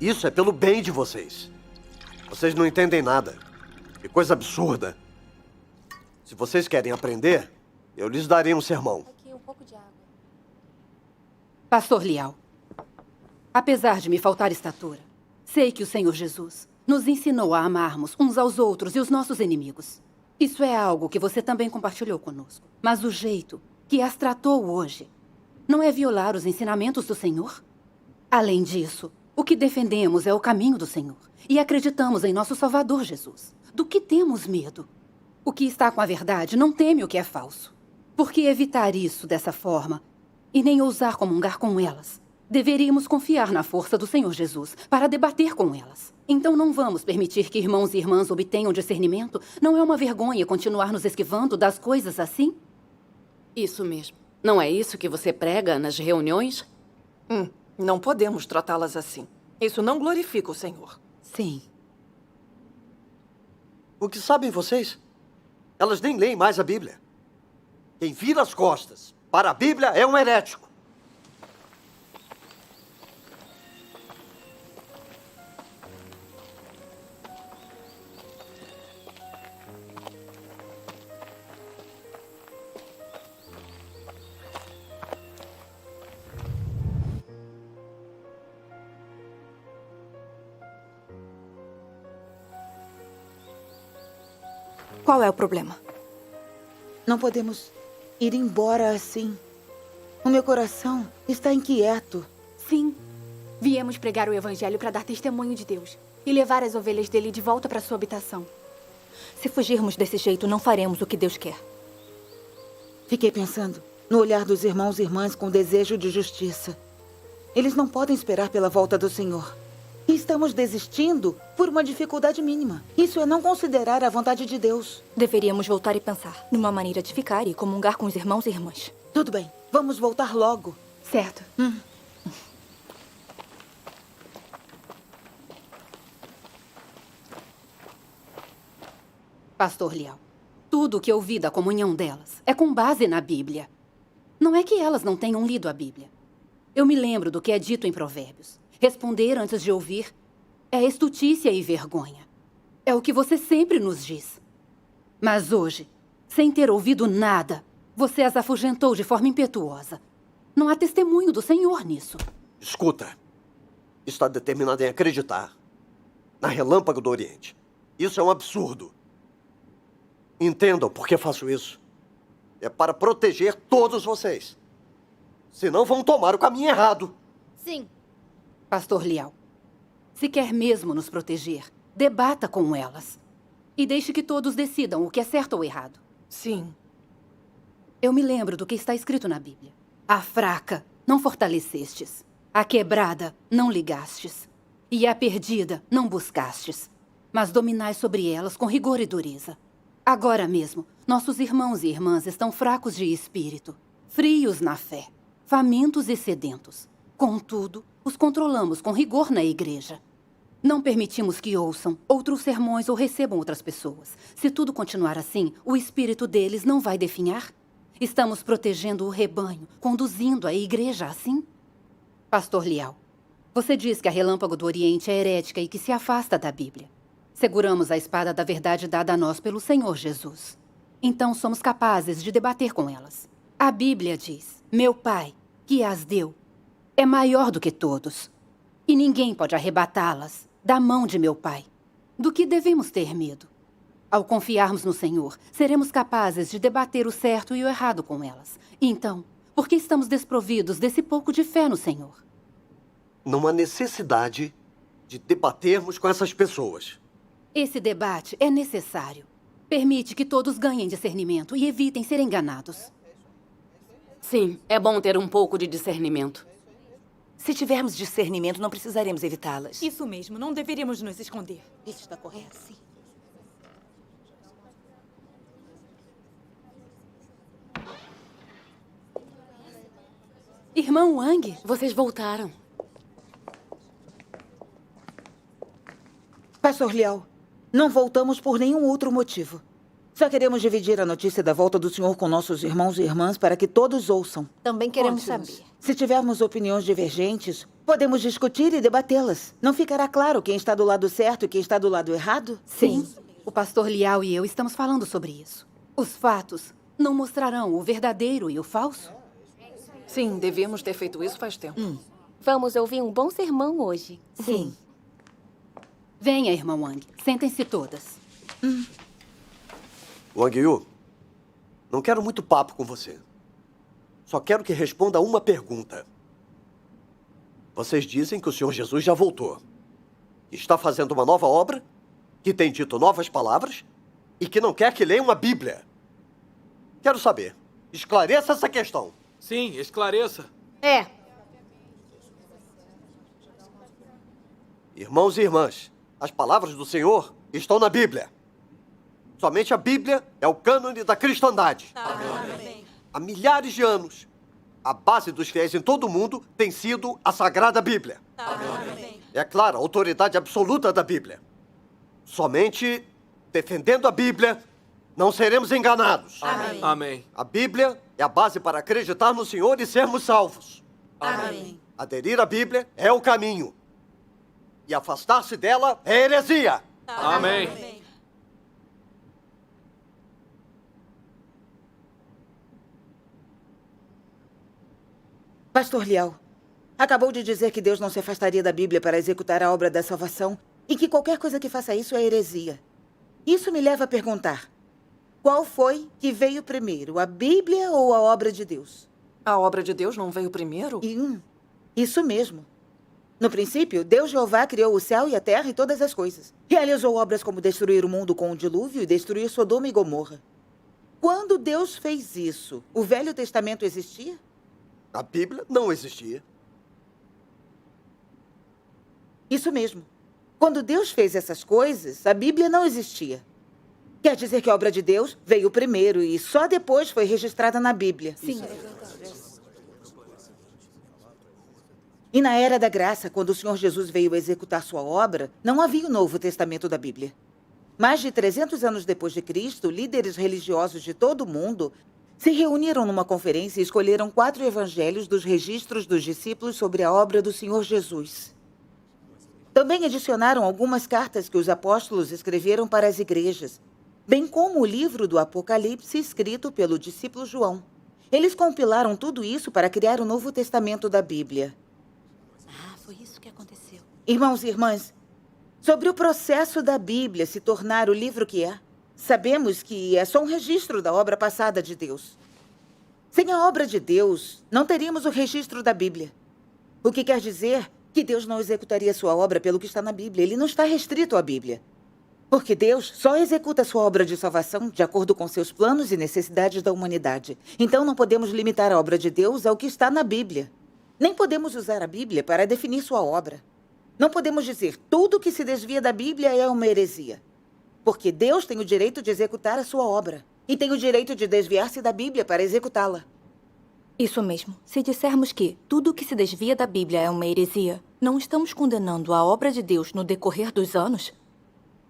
Isso é pelo bem de vocês. Vocês não entendem nada. Que coisa absurda. Se vocês querem aprender, eu lhes darei um sermão. Aqui, um pouco de água. Pastor Liao, apesar de me faltar estatura, sei que o Senhor Jesus nos ensinou a amarmos uns aos outros e os nossos inimigos. Isso é algo que você também compartilhou conosco. Mas o jeito que as tratou hoje, não é violar os ensinamentos do Senhor? Além disso, o que defendemos é o caminho do Senhor e acreditamos em nosso Salvador Jesus. Do que temos medo? O que está com a verdade não teme o que é falso. Por que evitar isso dessa forma e nem ousar comungar com elas? Deveríamos confiar na força do Senhor Jesus para debater com elas. Então não vamos permitir que irmãos e irmãs obtenham discernimento? Não é uma vergonha continuar nos esquivando das coisas assim? Isso mesmo. Não é isso que você prega nas reuniões? Não podemos tratá-las assim. Isso não glorifica o Senhor. Sim. O que sabem vocês? Elas nem leem mais a Bíblia. Quem vira as costas para a Bíblia é um herético. Qual é o problema? Não podemos ir embora assim. O meu coração está inquieto. Sim. Viemos pregar o Evangelho para dar testemunho de Deus e levar as ovelhas dele de volta para sua habitação. Se fugirmos desse jeito, não faremos o que Deus quer. Fiquei pensando no olhar dos irmãos e irmãs com desejo de justiça. Eles não podem esperar pela volta do Senhor. E estamos desistindo por uma dificuldade mínima. Isso é não considerar a vontade de Deus. Deveríamos voltar e pensar numa maneira de ficar e comungar com os irmãos e irmãs. Tudo bem. Vamos voltar logo. Certo. Pastor Liao, tudo o que eu vi da comunhão delas é com base na Bíblia. Não é que elas não tenham lido a Bíblia. Eu me lembro do que é dito em Provérbios. Responder antes de ouvir é estutícia e vergonha. É o que você sempre nos diz. Mas hoje, sem ter ouvido nada, você as afugentou de forma impetuosa. Não há testemunho do Senhor nisso. Escuta, está determinado em acreditar na Relâmpago do Oriente. Isso é um absurdo. Entendam por que faço isso. É para proteger todos vocês. Senão vão tomar o caminho errado. Sim. Pastor Liao, se quer mesmo nos proteger, debata com elas. E deixe que todos decidam o que é certo ou errado. Sim. Eu me lembro do que está escrito na Bíblia. A fraca não fortalecestes. A quebrada não ligastes. E a perdida não buscastes. Mas dominai sobre elas com rigor e dureza. Agora mesmo, nossos irmãos e irmãs estão fracos de espírito, frios na fé, famintos e sedentos. Contudo, os controlamos com rigor na igreja. Não permitimos que ouçam outros sermões ou recebam outras pessoas. Se tudo continuar assim, o espírito deles não vai definhar? Estamos protegendo o rebanho, conduzindo a igreja assim? Pastor Liao, você diz que a Relâmpago do Oriente é herética e que se afasta da Bíblia. Seguramos a espada da verdade dada a nós pelo Senhor Jesus. Então somos capazes de debater com elas. A Bíblia diz, meu Pai, que as deu, é maior do que todos. E ninguém pode arrebatá-las da mão de meu Pai. Do que devemos ter medo? Ao confiarmos no Senhor, seremos capazes de debater o certo e o errado com elas. Então, por que estamos desprovidos desse pouco de fé no Senhor? Não há necessidade de debatermos com essas pessoas. Esse debate é necessário. Permite que todos ganhem discernimento e evitem ser enganados. Sim, é bom ter um pouco de discernimento. Se tivermos discernimento, não precisaremos evitá-las. Isso mesmo, não deveríamos nos esconder. Isso está correto, sim. Irmão Wang, vocês voltaram. Pastor Liao, não voltamos por nenhum outro motivo. Só queremos dividir a notícia da volta do Senhor com nossos irmãos e irmãs para que todos ouçam. Também queremos Conte-nos. saber. Se tivermos opiniões divergentes, podemos discutir e debatê-las. Não ficará claro quem está do lado certo e quem está do lado errado? Sim. O pastor Liao e eu estamos falando sobre isso. Os fatos não mostrarão o verdadeiro e o falso? Sim, devíamos ter feito isso faz tempo. Vamos ouvir um bom sermão hoje. Sim. Venha, irmã Wang. Sentem-se todas. Wang Yu, não quero muito papo com você. Só quero que responda a uma pergunta. Vocês dizem que o Senhor Jesus já voltou. Está fazendo uma nova obra, que tem dito novas palavras e que não quer que leiam a Bíblia. Quero saber. Esclareça essa questão. Sim, esclareça. É. Irmãos e irmãs, as palavras do Senhor estão na Bíblia. Somente a Bíblia é o cânone da cristandade. Amém. Há milhares de anos, a base dos fiéis em todo o mundo tem sido a Sagrada Bíblia. Amém. É claro, a autoridade absoluta da Bíblia. Somente defendendo a Bíblia, não seremos enganados. Amém. Amém. A Bíblia é a base para acreditar no Senhor e sermos salvos. Amém. Aderir à Bíblia é o caminho. E afastar-se dela é heresia. Amém. Pastor Liao, acabou de dizer que Deus não se afastaria da Bíblia para executar a obra da salvação e que qualquer coisa que faça isso é heresia. Isso me leva a perguntar: qual foi que veio primeiro, a Bíblia ou a obra de Deus? A obra de Deus não veio primeiro? Isso mesmo. No princípio, Deus Jeová criou o céu e a terra e todas as coisas. Realizou obras como destruir o mundo com o dilúvio e destruir Sodoma e Gomorra. Quando Deus fez isso, o Velho Testamento existia? A Bíblia não existia. Isso mesmo. Quando Deus fez essas coisas, a Bíblia não existia. Quer dizer que a obra de Deus veio primeiro e só depois foi registrada na Bíblia. Sim. E na Era da Graça, quando o Senhor Jesus veio executar sua obra, não havia o Novo Testamento da Bíblia. Mais de 300 anos depois de Cristo, líderes religiosos de todo o mundo se reuniram numa conferência e escolheram 4 evangelhos dos registros dos discípulos sobre a obra do Senhor Jesus. Também adicionaram algumas cartas que os apóstolos escreveram para as igrejas, bem como o livro do Apocalipse escrito pelo discípulo João. Eles compilaram tudo isso para criar o Novo Testamento da Bíblia. Foi isso que aconteceu. Irmãos e irmãs, sobre o processo da Bíblia se tornar o livro que é, sabemos que é só um registro da obra passada de Deus. Sem a obra de Deus, não teríamos o registro da Bíblia. O que quer dizer que Deus não executaria sua obra pelo que está na Bíblia. Ele não está restrito à Bíblia. Porque Deus só executa sua obra de salvação de acordo com seus planos e necessidades da humanidade. Então não podemos limitar a obra de Deus ao que está na Bíblia. Nem podemos usar a Bíblia para definir sua obra. Não podemos dizer tudo que se desvia da Bíblia é uma heresia. Porque Deus tem o direito de executar a sua obra. E tem o direito de desviar-se da Bíblia para executá-la. Isso mesmo. Se dissermos que tudo que se desvia da Bíblia é uma heresia, não estamos condenando a obra de Deus no decorrer dos anos?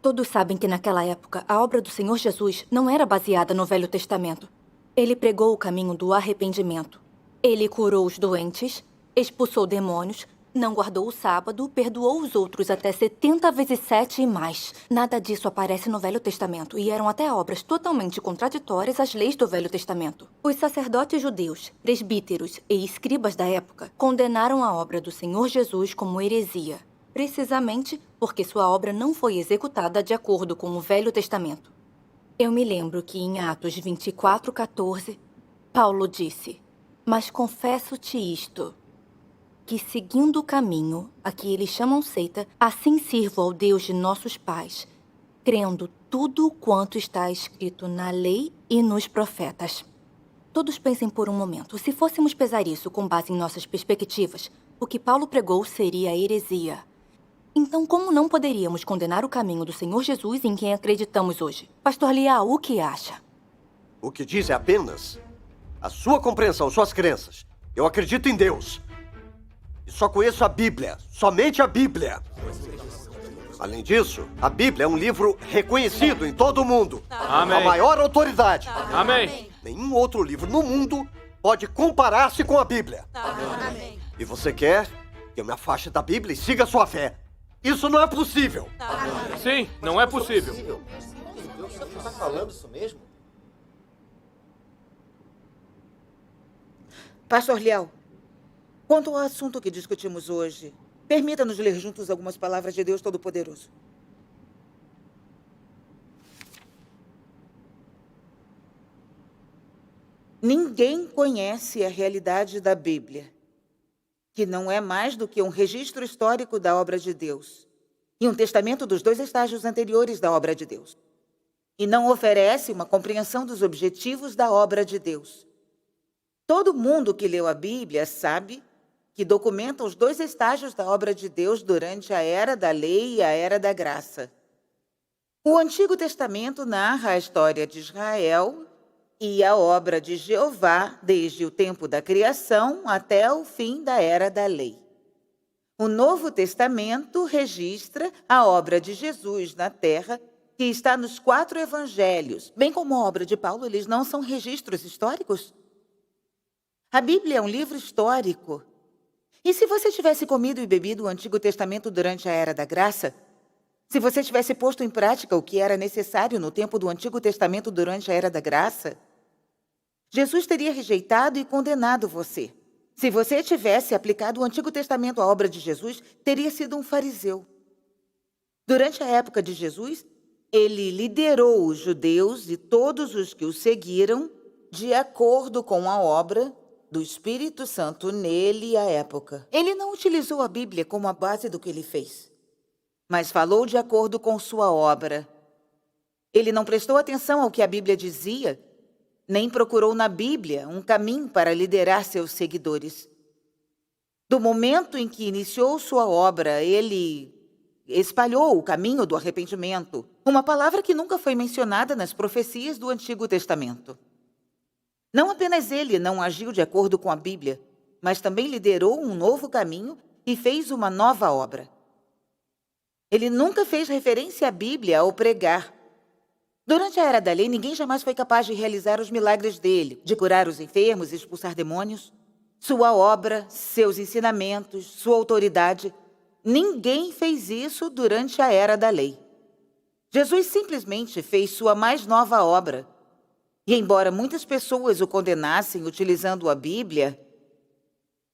Todos sabem que naquela época a obra do Senhor Jesus não era baseada no Velho Testamento. Ele pregou o caminho do arrependimento. Ele curou os doentes, expulsou demônios, não guardou o sábado, perdoou os outros até 70 vezes 7 e mais. Nada disso aparece no Velho Testamento e eram até obras totalmente contraditórias às leis do Velho Testamento. Os sacerdotes judeus, presbíteros e escribas da época condenaram a obra do Senhor Jesus como heresia, precisamente porque sua obra não foi executada de acordo com o Velho Testamento. Eu me lembro que em Atos 24:14, Paulo disse: "Mas confesso-te isto, que seguindo o caminho a que eles chamam seita, assim sirvo ao Deus de nossos pais, crendo tudo quanto está escrito na lei e nos profetas." Todos pensem por um momento, se fôssemos pesar isso com base em nossas perspectivas, o que Paulo pregou seria heresia. Então, como não poderíamos condenar o caminho do Senhor Jesus em quem acreditamos hoje? Pastor Liao, o que acha? O que diz é apenas a sua compreensão, suas crenças. Eu acredito em Deus. E só conheço a Bíblia, somente a Bíblia. Além disso, a Bíblia é um livro reconhecido em todo o mundo. Amém. A maior autoridade. Amém. Nenhum outro livro no mundo pode comparar-se com a Bíblia. Amém. E você quer que eu me afaste da Bíblia e siga a sua fé? Isso não é possível. Sim, não é possível. Você está falando isso mesmo? Pastor Liao, quanto ao assunto que discutimos hoje, permita-nos ler juntos algumas palavras de Deus Todo-Poderoso. Ninguém conhece a realidade da Bíblia, que não é mais do que um registro histórico da obra de Deus e um testamento dos 2 estágios anteriores da obra de Deus. E não oferece uma compreensão dos objetivos da obra de Deus. Todo mundo que leu a Bíblia sabe que documenta os 2 estágios da obra de Deus durante a Era da Lei e a Era da Graça. O Antigo Testamento narra a história de Israel e a obra de Jeová desde o tempo da criação até o fim da Era da Lei. O Novo Testamento registra a obra de Jesus na Terra, que está nos 4 evangelhos. Bem como a obra de Paulo, eles não são registros históricos. A Bíblia é um livro histórico. E se você tivesse comido e bebido o Antigo Testamento durante a Era da Graça, se você tivesse posto em prática o que era necessário no tempo do Antigo Testamento durante a Era da Graça, Jesus teria rejeitado e condenado você. Se você tivesse aplicado o Antigo Testamento à obra de Jesus, teria sido um fariseu. Durante a época de Jesus, ele liderou os judeus e todos os que o seguiram de acordo com a obra do Espírito Santo nele à época. Ele não utilizou a Bíblia como a base do que ele fez, mas falou de acordo com sua obra. Ele não prestou atenção ao que a Bíblia dizia, nem procurou na Bíblia um caminho para liderar seus seguidores. Do momento em que iniciou sua obra, ele espalhou o caminho do arrependimento, uma palavra que nunca foi mencionada nas profecias do Antigo Testamento. Não apenas ele não agiu de acordo com a Bíblia, mas também liderou um novo caminho e fez uma nova obra. Ele nunca fez referência à Bíblia ao pregar. Durante a Era da Lei, ninguém jamais foi capaz de realizar os milagres dele, de curar os enfermos e expulsar demônios. Sua obra, seus ensinamentos, sua autoridade, ninguém fez isso durante a Era da Lei. Jesus simplesmente fez sua mais nova obra. E embora muitas pessoas o condenassem utilizando a Bíblia,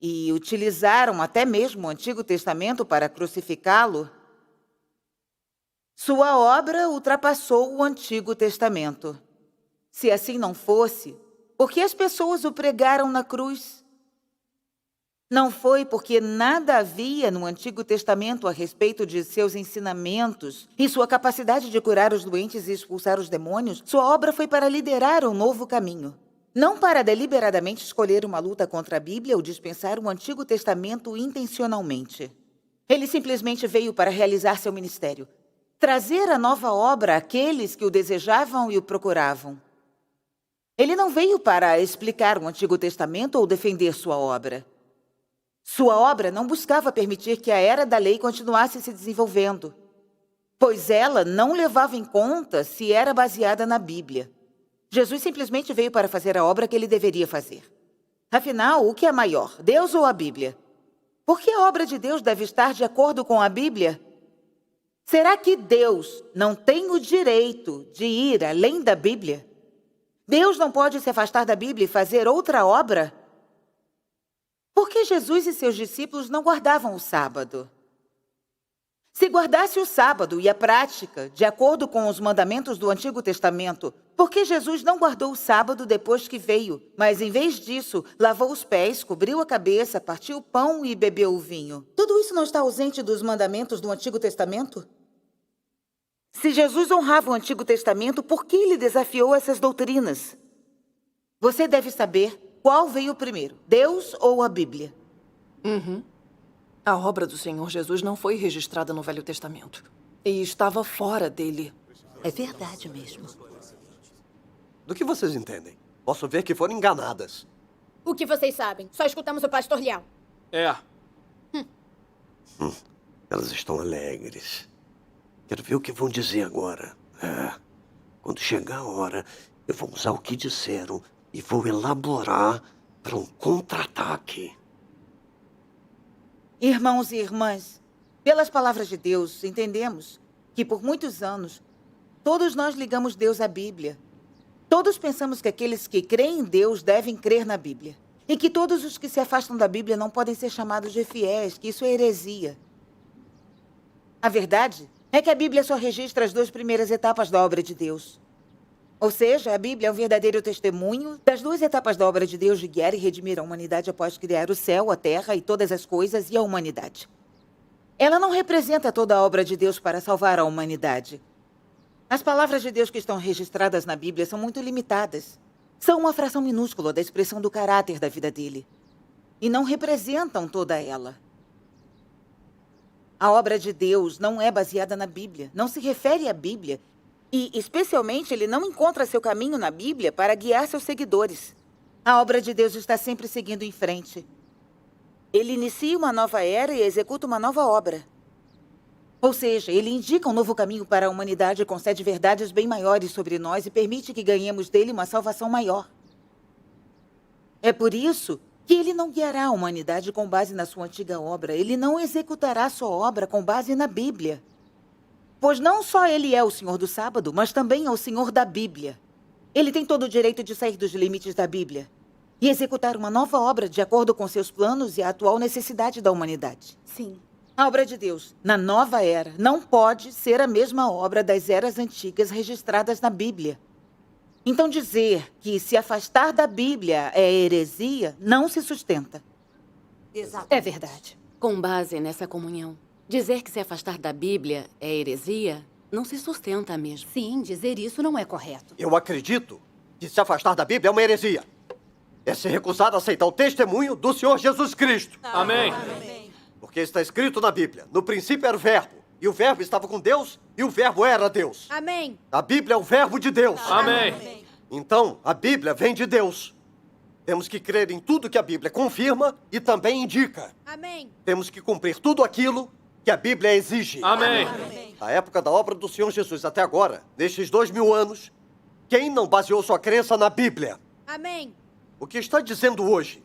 e utilizaram até mesmo o Antigo Testamento para crucificá-lo, sua obra ultrapassou o Antigo Testamento. Se assim não fosse, por que as pessoas o pregaram na cruz? Não foi porque nada havia no Antigo Testamento a respeito de seus ensinamentos e sua capacidade de curar os doentes e expulsar os demônios. Sua obra foi para liderar um novo caminho. Não para deliberadamente escolher uma luta contra a Bíblia ou dispensar o Antigo Testamento intencionalmente. Ele simplesmente veio para realizar seu ministério. Trazer a nova obra àqueles que o desejavam e o procuravam. Ele não veio para explicar o Antigo Testamento ou defender sua obra. Sua obra não buscava permitir que a Era da Lei continuasse se desenvolvendo, pois ela não levava em conta se era baseada na Bíblia. Jesus simplesmente veio para fazer a obra que ele deveria fazer. Afinal, o que é maior, Deus ou a Bíblia? Por que a obra de Deus deve estar de acordo com a Bíblia? Será que Deus não tem o direito de ir além da Bíblia? Deus não pode se afastar da Bíblia e fazer outra obra? Por que Jesus e seus discípulos não guardavam o sábado? Se guardasse o sábado e a prática, de acordo com os mandamentos do Antigo Testamento, por que Jesus não guardou o sábado depois que veio, mas em vez disso, lavou os pés, cobriu a cabeça, partiu o pão e bebeu o vinho? Tudo isso não está ausente dos mandamentos do Antigo Testamento? Se Jesus honrava o Antigo Testamento, por que ele desafiou essas doutrinas? Você deve saber qual veio primeiro, Deus ou a Bíblia? A obra do Senhor Jesus não foi registrada no Velho Testamento. E estava fora dele. É verdade mesmo. Do que vocês entendem? Posso ver que foram enganadas. O que vocês sabem? Só escutamos o pastor Liao. Elas estão alegres. Quero ver o que vão dizer agora. Quando chegar a hora, eu vou usar o que disseram e vou elaborar para um contra-ataque. Irmãos e irmãs, pelas palavras de Deus, entendemos que por muitos anos, todos nós ligamos Deus à Bíblia. Todos pensamos que aqueles que creem em Deus devem crer na Bíblia. E que todos os que se afastam da Bíblia não podem ser chamados de fiéis, que isso é heresia. A verdade é que a Bíblia só registra as 2 primeiras etapas da obra de Deus. Ou seja, a Bíblia é um verdadeiro testemunho das duas etapas da obra de Deus de guiar e redimir a humanidade após criar o céu, a terra e todas as coisas e a humanidade. Ela não representa toda a obra de Deus para salvar a humanidade. As palavras de Deus que estão registradas na Bíblia são muito limitadas. São uma fração minúscula da expressão do caráter da vida dele. E não representam toda ela. A obra de Deus não é baseada na Bíblia, não se refere à Bíblia. E, especialmente, ele não encontra seu caminho na Bíblia para guiar seus seguidores. A obra de Deus está sempre seguindo em frente. Ele inicia uma nova era e executa uma nova obra. Ou seja, ele indica um novo caminho para a humanidade e concede verdades bem maiores sobre nós e permite que ganhemos dele uma salvação maior. É por isso que ele não guiará a humanidade com base na sua antiga obra. Ele não executará sua obra com base na Bíblia. Pois não só ele é o Senhor do sábado, mas também é o Senhor da Bíblia. Ele tem todo o direito de sair dos limites da Bíblia e executar uma nova obra de acordo com seus planos e a atual necessidade da humanidade. Sim. A obra de Deus, na nova era, não pode ser a mesma obra das eras antigas registradas na Bíblia. Então dizer que se afastar da Bíblia é heresia não se sustenta. Exato. É verdade. Com base nessa comunhão, dizer que se afastar da Bíblia é heresia não se sustenta mesmo. Sim, dizer isso não é correto. Eu acredito que se afastar da Bíblia é uma heresia. É se recusar a aceitar o testemunho do Senhor Jesus Cristo. Amém. Porque está escrito na Bíblia, no princípio era o Verbo, e o Verbo estava com Deus, e o Verbo era Deus. Amém. A Bíblia é o Verbo de Deus. Amém. Então, a Bíblia vem de Deus. Temos que crer em tudo que a Bíblia confirma e também indica. Amém. Temos que cumprir tudo aquilo que a Bíblia exige. Amém. Da época da obra do Senhor Jesus até agora, nestes 2000 anos, quem não baseou sua crença na Bíblia? Amém. O que está dizendo hoje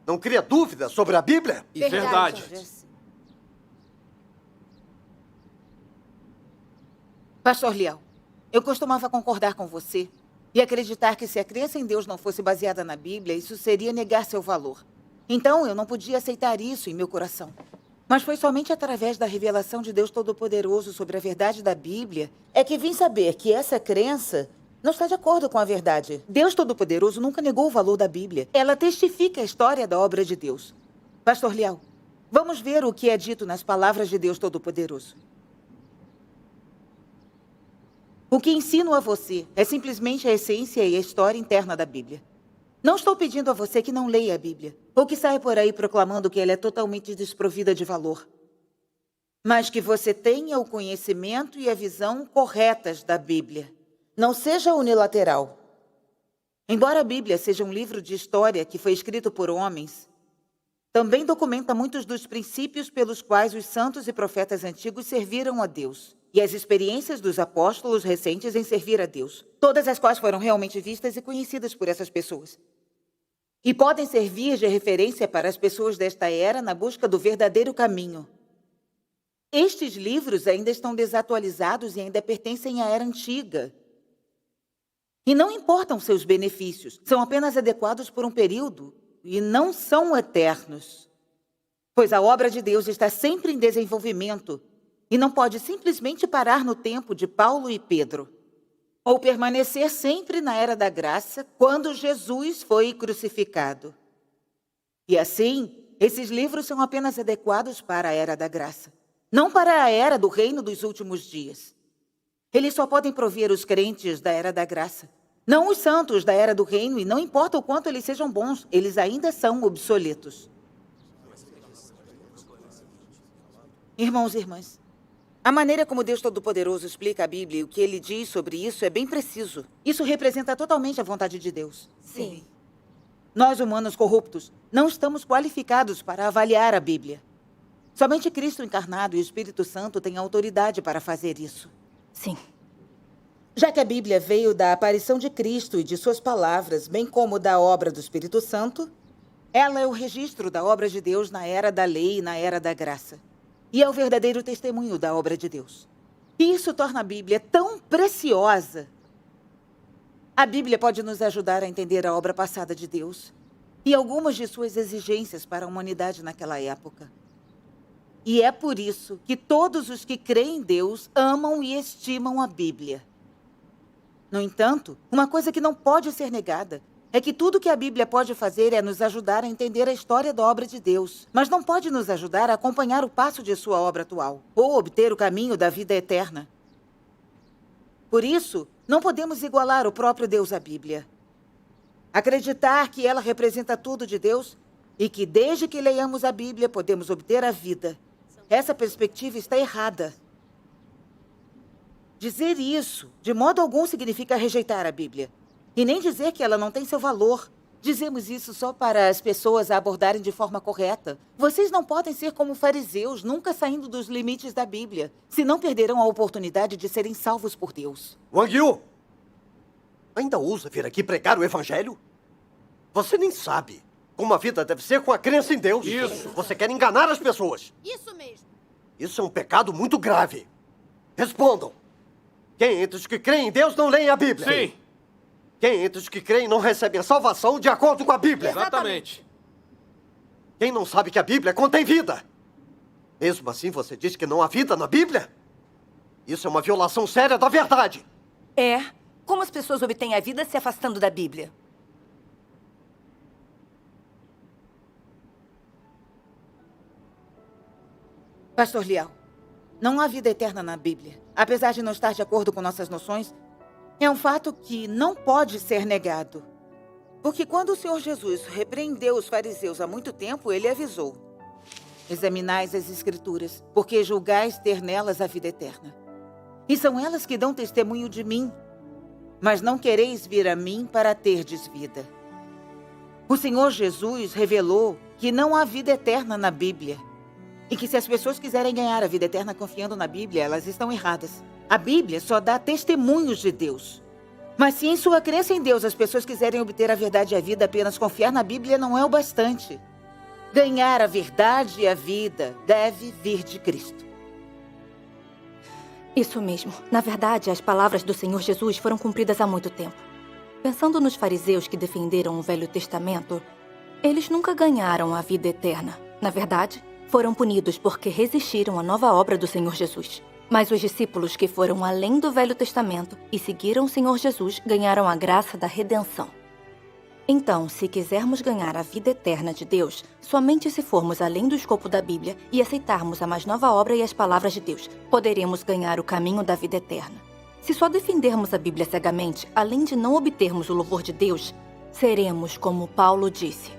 não cria dúvida sobre a Bíblia? Verdade. Pastor Liel, eu costumava concordar com você e acreditar que se a crença em Deus não fosse baseada na Bíblia, isso seria negar seu valor. Então, eu não podia aceitar isso em meu coração. Mas foi somente através da revelação de Deus Todo-Poderoso sobre a verdade da Bíblia é que vim saber que essa crença não está de acordo com a verdade. Deus Todo-Poderoso nunca negou o valor da Bíblia. Ela testifica a história da obra de Deus. Pastor Liel, vamos ver o que é dito nas palavras de Deus Todo-Poderoso. O que ensino a você é simplesmente a essência e a história interna da Bíblia. Não estou pedindo a você que não leia a Bíblia, ou que saia por aí proclamando que ela é totalmente desprovida de valor. Mas que você tenha o conhecimento e a visão corretas da Bíblia. Não seja unilateral. Embora a Bíblia seja um livro de história que foi escrito por homens, também documenta muitos dos princípios pelos quais os santos e profetas antigos serviram a Deus. E as experiências dos apóstolos recentes em servir a Deus, todas as quais foram realmente vistas e conhecidas por essas pessoas. E podem servir de referência para as pessoas desta era na busca do verdadeiro caminho. Estes livros ainda estão desatualizados e ainda pertencem à era antiga. E não importam seus benefícios, são apenas adequados por um período e não são eternos. Pois a obra de Deus está sempre em desenvolvimento, e não pode simplesmente parar no tempo de Paulo e Pedro, ou permanecer sempre na era da graça quando Jesus foi crucificado. E assim, esses livros são apenas adequados para a era da graça, não para a era do reino dos últimos dias. Eles só podem prover os crentes da era da graça, não os santos da era do reino, e não importa o quanto eles sejam bons, eles ainda são obsoletos. Irmãos e irmãs, a maneira como Deus Todo-Poderoso explica a Bíblia e o que ele diz sobre isso é bem preciso. Isso representa totalmente a vontade de Deus. Sim. Nós, humanos corruptos, não estamos qualificados para avaliar a Bíblia. Somente Cristo encarnado e o Espírito Santo têm autoridade para fazer isso. Sim. Já que a Bíblia veio da aparição de Cristo e de suas palavras, bem como da obra do Espírito Santo, ela é o registro da obra de Deus na era da lei e na era da graça. E é o verdadeiro testemunho da obra de Deus. E isso torna a Bíblia tão preciosa. A Bíblia pode nos ajudar a entender a obra passada de Deus e algumas de suas exigências para a humanidade naquela época. E é por isso que todos os que creem em Deus amam e estimam a Bíblia. No entanto, uma coisa que não pode ser negada é que tudo que a Bíblia pode fazer é nos ajudar a entender a história da obra de Deus, mas não pode nos ajudar a acompanhar o passo de sua obra atual ou obter o caminho da vida eterna. Por isso, não podemos igualar o próprio Deus à Bíblia. Acreditar que ela representa tudo de Deus e que desde que leiamos a Bíblia podemos obter a vida. Essa perspectiva está errada. Dizer isso, de modo algum, significa rejeitar a Bíblia. E nem dizer que ela não tem seu valor. Dizemos isso só para as pessoas a abordarem de forma correta. Vocês não podem ser como fariseus, nunca saindo dos limites da Bíblia, senão perderão a oportunidade de serem salvos por Deus. Wang Yu, ainda ousa vir aqui pregar o evangelho? Você nem sabe como a vida deve ser com a crença em Deus. Isso. Você quer enganar as pessoas. Isso mesmo. Isso é um pecado muito grave. Respondam. Quem entre os que creem em Deus não leem a Bíblia? Sim. Quem entre os que creem não recebem a salvação de acordo com a Bíblia? Exatamente. Quem não sabe que a Bíblia contém vida? Mesmo assim, você diz que não há vida na Bíblia? Isso é uma violação séria da verdade. É. Como as pessoas obtêm a vida se afastando da Bíblia? Pastor Liao, não há vida eterna na Bíblia. Apesar de não estar de acordo com nossas noções, é um fato que não pode ser negado. Porque quando o Senhor Jesus repreendeu os fariseus há muito tempo, ele avisou: examinais as Escrituras, porque julgais ter nelas a vida eterna. E são elas que dão testemunho de mim. Mas não quereis vir a mim para terdes vida. O Senhor Jesus revelou que não há vida eterna na Bíblia. E que se as pessoas quiserem ganhar a vida eterna confiando na Bíblia, elas estão erradas. A Bíblia só dá testemunhos de Deus. Mas se em sua crença em Deus as pessoas quiserem obter a verdade e a vida, apenas confiar na Bíblia não é o bastante. Ganhar a verdade e a vida deve vir de Cristo. Isso mesmo. Na verdade, as palavras do Senhor Jesus foram cumpridas há muito tempo. Pensando nos fariseus que defenderam o Velho Testamento, eles nunca ganharam a vida eterna. Na verdade, foram punidos porque resistiram à nova obra do Senhor Jesus. Mas os discípulos que foram além do Velho Testamento e seguiram o Senhor Jesus ganharam a graça da redenção. Então, se quisermos ganhar a vida eterna de Deus, somente se formos além do escopo da Bíblia e aceitarmos a mais nova obra e as palavras de Deus, poderemos ganhar o caminho da vida eterna. Se só defendermos a Bíblia cegamente, além de não obtermos o louvor de Deus, seremos como Paulo disse: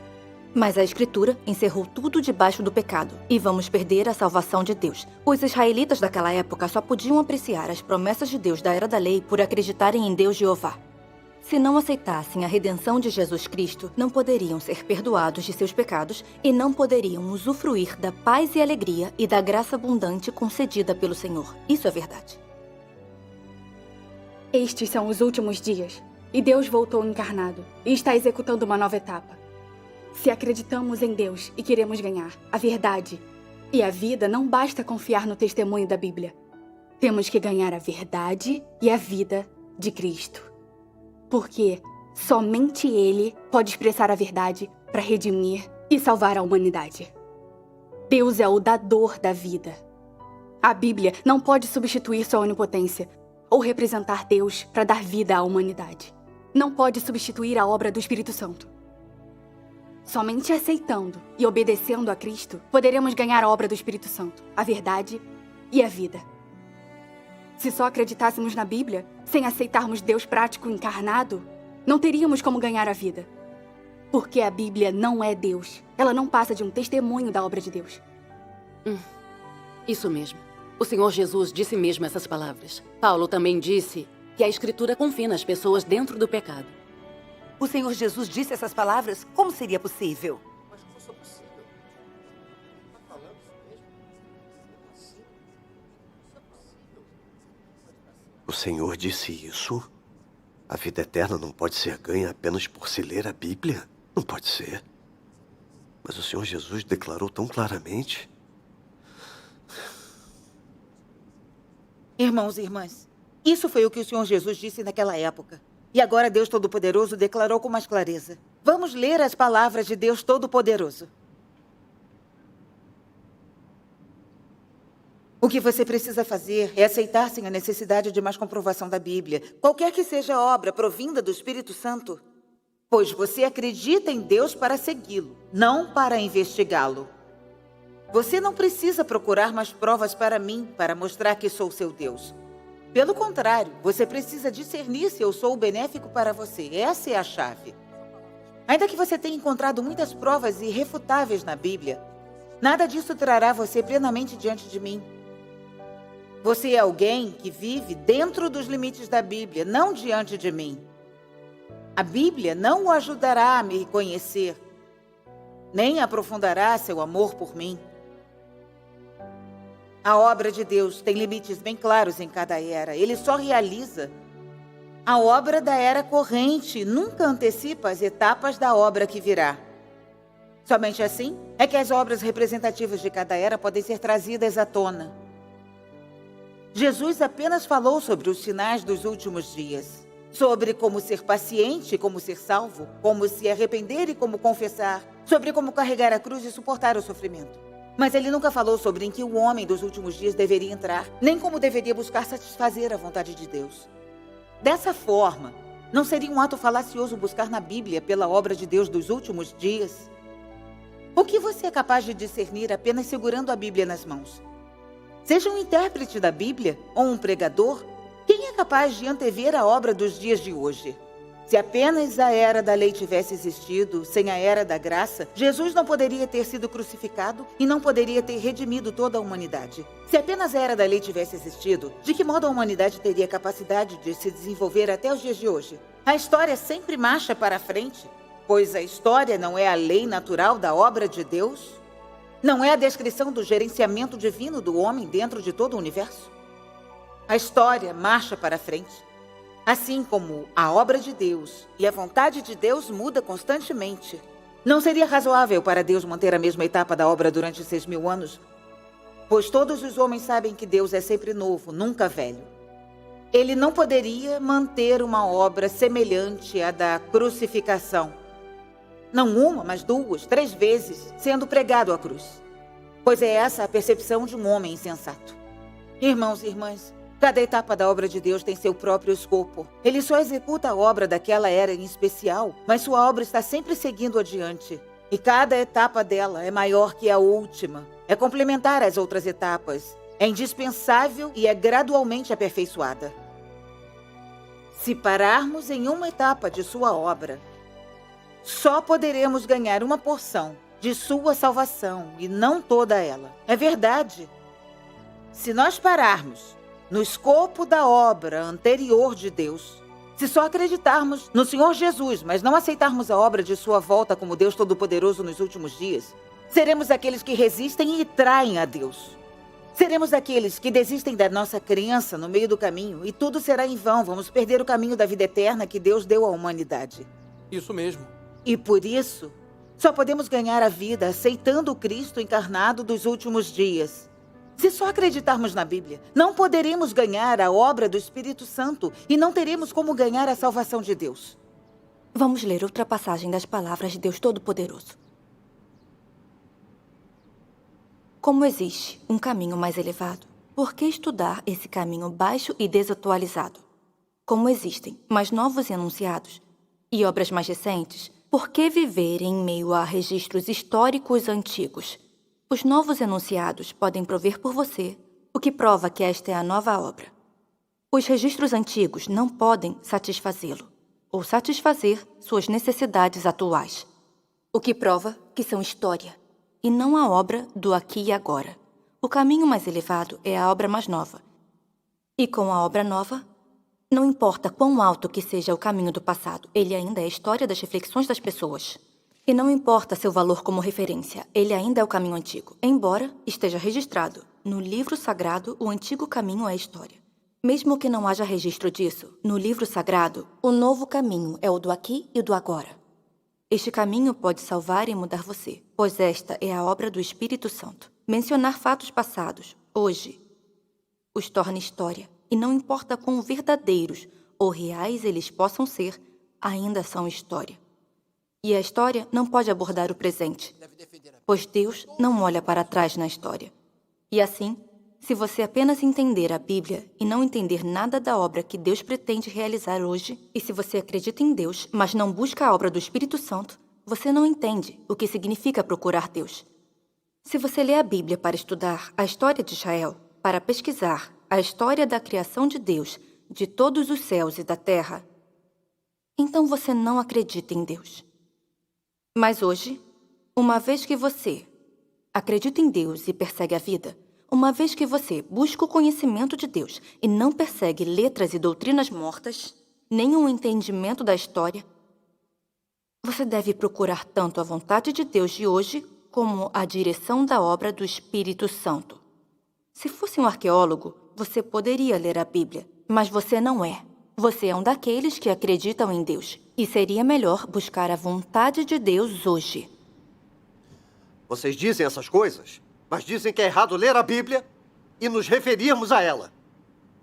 mas a Escritura encerrou tudo debaixo do pecado, e vamos perder a salvação de Deus. Os israelitas daquela época só podiam apreciar as promessas de Deus da era da lei por acreditarem em Deus Jeová. Se não aceitassem a redenção de Jesus Cristo, não poderiam ser perdoados de seus pecados e não poderiam usufruir da paz e alegria e da graça abundante concedida pelo Senhor. Isso é verdade. Estes são os últimos dias, e Deus voltou encarnado e está executando uma nova etapa. Se acreditamos em Deus e queremos ganhar a verdade e a vida, não basta confiar no testemunho da Bíblia. Temos que ganhar a verdade e a vida de Cristo. Porque somente Ele pode expressar a verdade para redimir e salvar a humanidade. Deus é o dador da vida. A Bíblia não pode substituir sua onipotência ou representar Deus para dar vida à humanidade. Não pode substituir a obra do Espírito Santo. Somente aceitando e obedecendo a Cristo, poderemos ganhar a obra do Espírito Santo, a verdade e a vida. Se só acreditássemos na Bíblia, sem aceitarmos Deus prático encarnado, não teríamos como ganhar a vida. Porque a Bíblia não é Deus. Ela não passa de um testemunho da obra de Deus. Isso mesmo. O Senhor Jesus disse mesmo essas palavras. Paulo também disse que a Escritura confina as pessoas dentro do pecado. O Senhor Jesus disse essas palavras? Como seria possível? O Senhor disse isso? A vida eterna não pode ser ganha apenas por se ler a Bíblia? Não pode ser. Mas o Senhor Jesus declarou tão claramente. Irmãos e irmãs, isso foi o que o Senhor Jesus disse naquela época. E agora Deus Todo-Poderoso declarou com mais clareza. Vamos ler as palavras de Deus Todo-Poderoso. O que você precisa fazer é aceitar sem a necessidade de mais comprovação da Bíblia, qualquer que seja a obra provinda do Espírito Santo, pois você acredita em Deus para segui-lo, não para investigá-lo. Você não precisa procurar mais provas para mim para mostrar que sou seu Deus. Pelo contrário, você precisa discernir se eu sou benéfico para você. Essa é a chave. Ainda que você tenha encontrado muitas provas irrefutáveis na Bíblia, nada disso trará você plenamente diante de mim. Você é alguém que vive dentro dos limites da Bíblia, não diante de mim. A Bíblia não o ajudará a me conhecer, nem aprofundará seu amor por mim. A obra de Deus tem limites bem claros em cada era. Ele só realiza a obra da era corrente, nunca antecipa as etapas da obra que virá. Somente assim é que as obras representativas de cada era podem ser trazidas à tona. Jesus apenas falou sobre os sinais dos últimos dias, sobre como ser paciente e como ser salvo, como se arrepender e como confessar, sobre como carregar a cruz e suportar o sofrimento. Mas ele nunca falou sobre em que o homem dos últimos dias deveria entrar, nem como deveria buscar satisfazer a vontade de Deus. Dessa forma, não seria um ato falacioso buscar na Bíblia pela obra de Deus dos últimos dias? O que você é capaz de discernir apenas segurando a Bíblia nas mãos? Seja um intérprete da Bíblia ou um pregador, quem é capaz de antever a obra dos dias de hoje? Se apenas a era da lei tivesse existido, sem a era da graça, Jesus não poderia ter sido crucificado e não poderia ter redimido toda a humanidade. Se apenas a era da lei tivesse existido, de que modo a humanidade teria capacidade de se desenvolver até os dias de hoje? A história sempre marcha para frente, pois a história não é a lei natural da obra de Deus? Não é a descrição do gerenciamento divino do homem dentro de todo o universo? A história marcha para frente. Assim como a obra de Deus e a vontade de Deus muda constantemente. Não seria razoável para Deus manter a mesma etapa da obra durante 6.000 anos? Pois todos os homens sabem que Deus é sempre novo, nunca velho. Ele não poderia manter uma obra semelhante à da crucificação. Não uma, mas 2, 3 vezes, sendo pregado à cruz. Pois é essa a percepção de um homem insensato. Irmãos e irmãs, cada etapa da obra de Deus tem seu próprio escopo. Ele só executa a obra daquela era em especial, mas sua obra está sempre seguindo adiante. E cada etapa dela é maior que a última. É complementar às outras etapas. É indispensável e é gradualmente aperfeiçoada. Se pararmos em uma etapa de sua obra, só poderemos ganhar uma porção de sua salvação e não toda ela. É verdade. Se nós pararmos no escopo da obra anterior de Deus, se só acreditarmos no Senhor Jesus, mas não aceitarmos a obra de sua volta como Deus Todo-Poderoso nos últimos dias, seremos aqueles que resistem e traem a Deus. Seremos aqueles que desistem da nossa crença no meio do caminho e tudo será em vão. Vamos perder o caminho da vida eterna que Deus deu à humanidade. Isso mesmo. E por isso, só podemos ganhar a vida aceitando o Cristo encarnado dos últimos dias. Se só acreditarmos na Bíblia, não poderemos ganhar a obra do Espírito Santo e não teremos como ganhar a salvação de Deus. Vamos ler outra passagem das palavras de Deus Todo-Poderoso. Como existe um caminho mais elevado, por que estudar esse caminho baixo e desatualizado? Como existem mais novos enunciados e obras mais recentes, por que viver em meio a registros históricos antigos? Os novos enunciados podem prover por você, o que prova que esta é a nova obra. Os registros antigos não podem satisfazê-lo, ou satisfazer suas necessidades atuais, o que prova que são história, e não a obra do aqui e agora. O caminho mais elevado é a obra mais nova. E com a obra nova, não importa quão alto que seja o caminho do passado, ele ainda é a história das reflexões das pessoas. E não importa seu valor como referência, ele ainda é o caminho antigo. Embora esteja registrado no livro sagrado, o antigo caminho é a história. Mesmo que não haja registro disso, no livro sagrado, o novo caminho é o do aqui e o do agora. Este caminho pode salvar e mudar você, pois esta é a obra do Espírito Santo. Mencionar fatos passados, hoje, os torna história. E não importa quão verdadeiros ou reais eles possam ser, ainda são história. E a história não pode abordar o presente, pois Deus não olha para trás na história. E assim, Se você apenas entender a Bíblia e não entender nada da obra que Deus pretende realizar hoje, e se você acredita em Deus, mas não busca a obra do Espírito Santo, você não entende o que significa procurar Deus. Se você lê a Bíblia para estudar a história de Israel, para pesquisar a história da criação de Deus, de todos os céus e da terra, então você não acredita em Deus. Mas hoje, uma vez que você acredita em Deus e persegue a vida, uma vez que você busca o conhecimento de Deus e não persegue letras e doutrinas mortas, nem um entendimento da história, você deve procurar tanto a vontade de Deus de hoje como a direção da obra do Espírito Santo. Se fosse um arqueólogo, você poderia ler a Bíblia, mas você não é. Você é um daqueles que acreditam em Deus. E seria melhor buscar a vontade de Deus hoje. Vocês dizem essas coisas, mas dizem que é errado ler a Bíblia e nos referirmos a ela.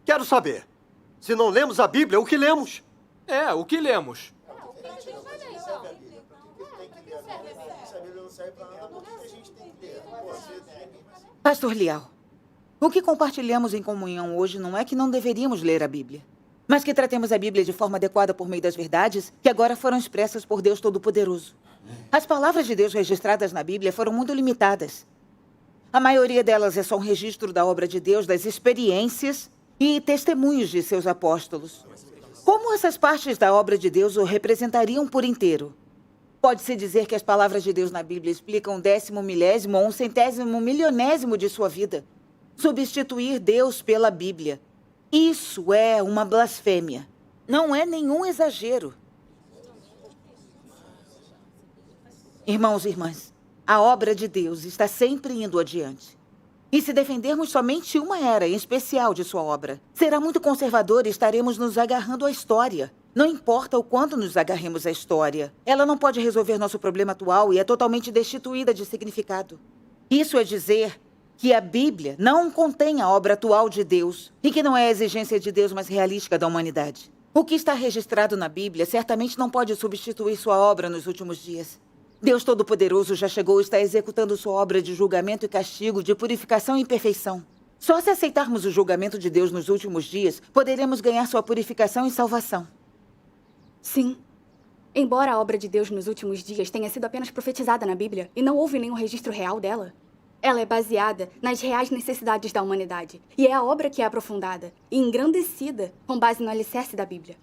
Quero saber, se não lemos a Bíblia, o que lemos? O que lemos? Pastor Lial, o que compartilhamos em comunhão hoje não é que não deveríamos ler a Bíblia, mas que tratemos a Bíblia de forma adequada por meio das verdades que agora foram expressas por Deus Todo-Poderoso. As palavras de Deus registradas na Bíblia foram muito limitadas. A maioria delas é só um registro da obra de Deus, das experiências e testemunhos de seus apóstolos. Como essas partes da obra de Deus o representariam por inteiro? Pode-se dizer que as palavras de Deus na Bíblia explicam um 10º milésimo ou um 100º milionésimo de sua vida. Substituir Deus pela Bíblia. Isso é uma blasfêmia. Não é nenhum exagero. Irmãos e irmãs, a obra de Deus está sempre indo adiante. E se defendermos somente uma era em especial de sua obra, será muito conservador e estaremos nos agarrando à história. Não importa o quanto nos agarremos à história, ela não pode resolver nosso problema atual e é totalmente destituída de significado. Isso é dizer que a Bíblia não contém a obra atual de Deus e que não é a exigência de Deus mais realística da humanidade. O que está registrado na Bíblia certamente não pode substituir sua obra nos últimos dias. Deus Todo-Poderoso já chegou e está executando sua obra de julgamento e castigo, de purificação e perfeição. Só se aceitarmos o julgamento de Deus nos últimos dias, poderemos ganhar sua purificação e salvação. Sim. Embora a obra de Deus nos últimos dias tenha sido apenas profetizada na Bíblia e não houve nenhum registro real dela, ela é baseada nas reais necessidades da humanidade. E é a obra que é aprofundada e engrandecida com base no alicerce da Bíblia.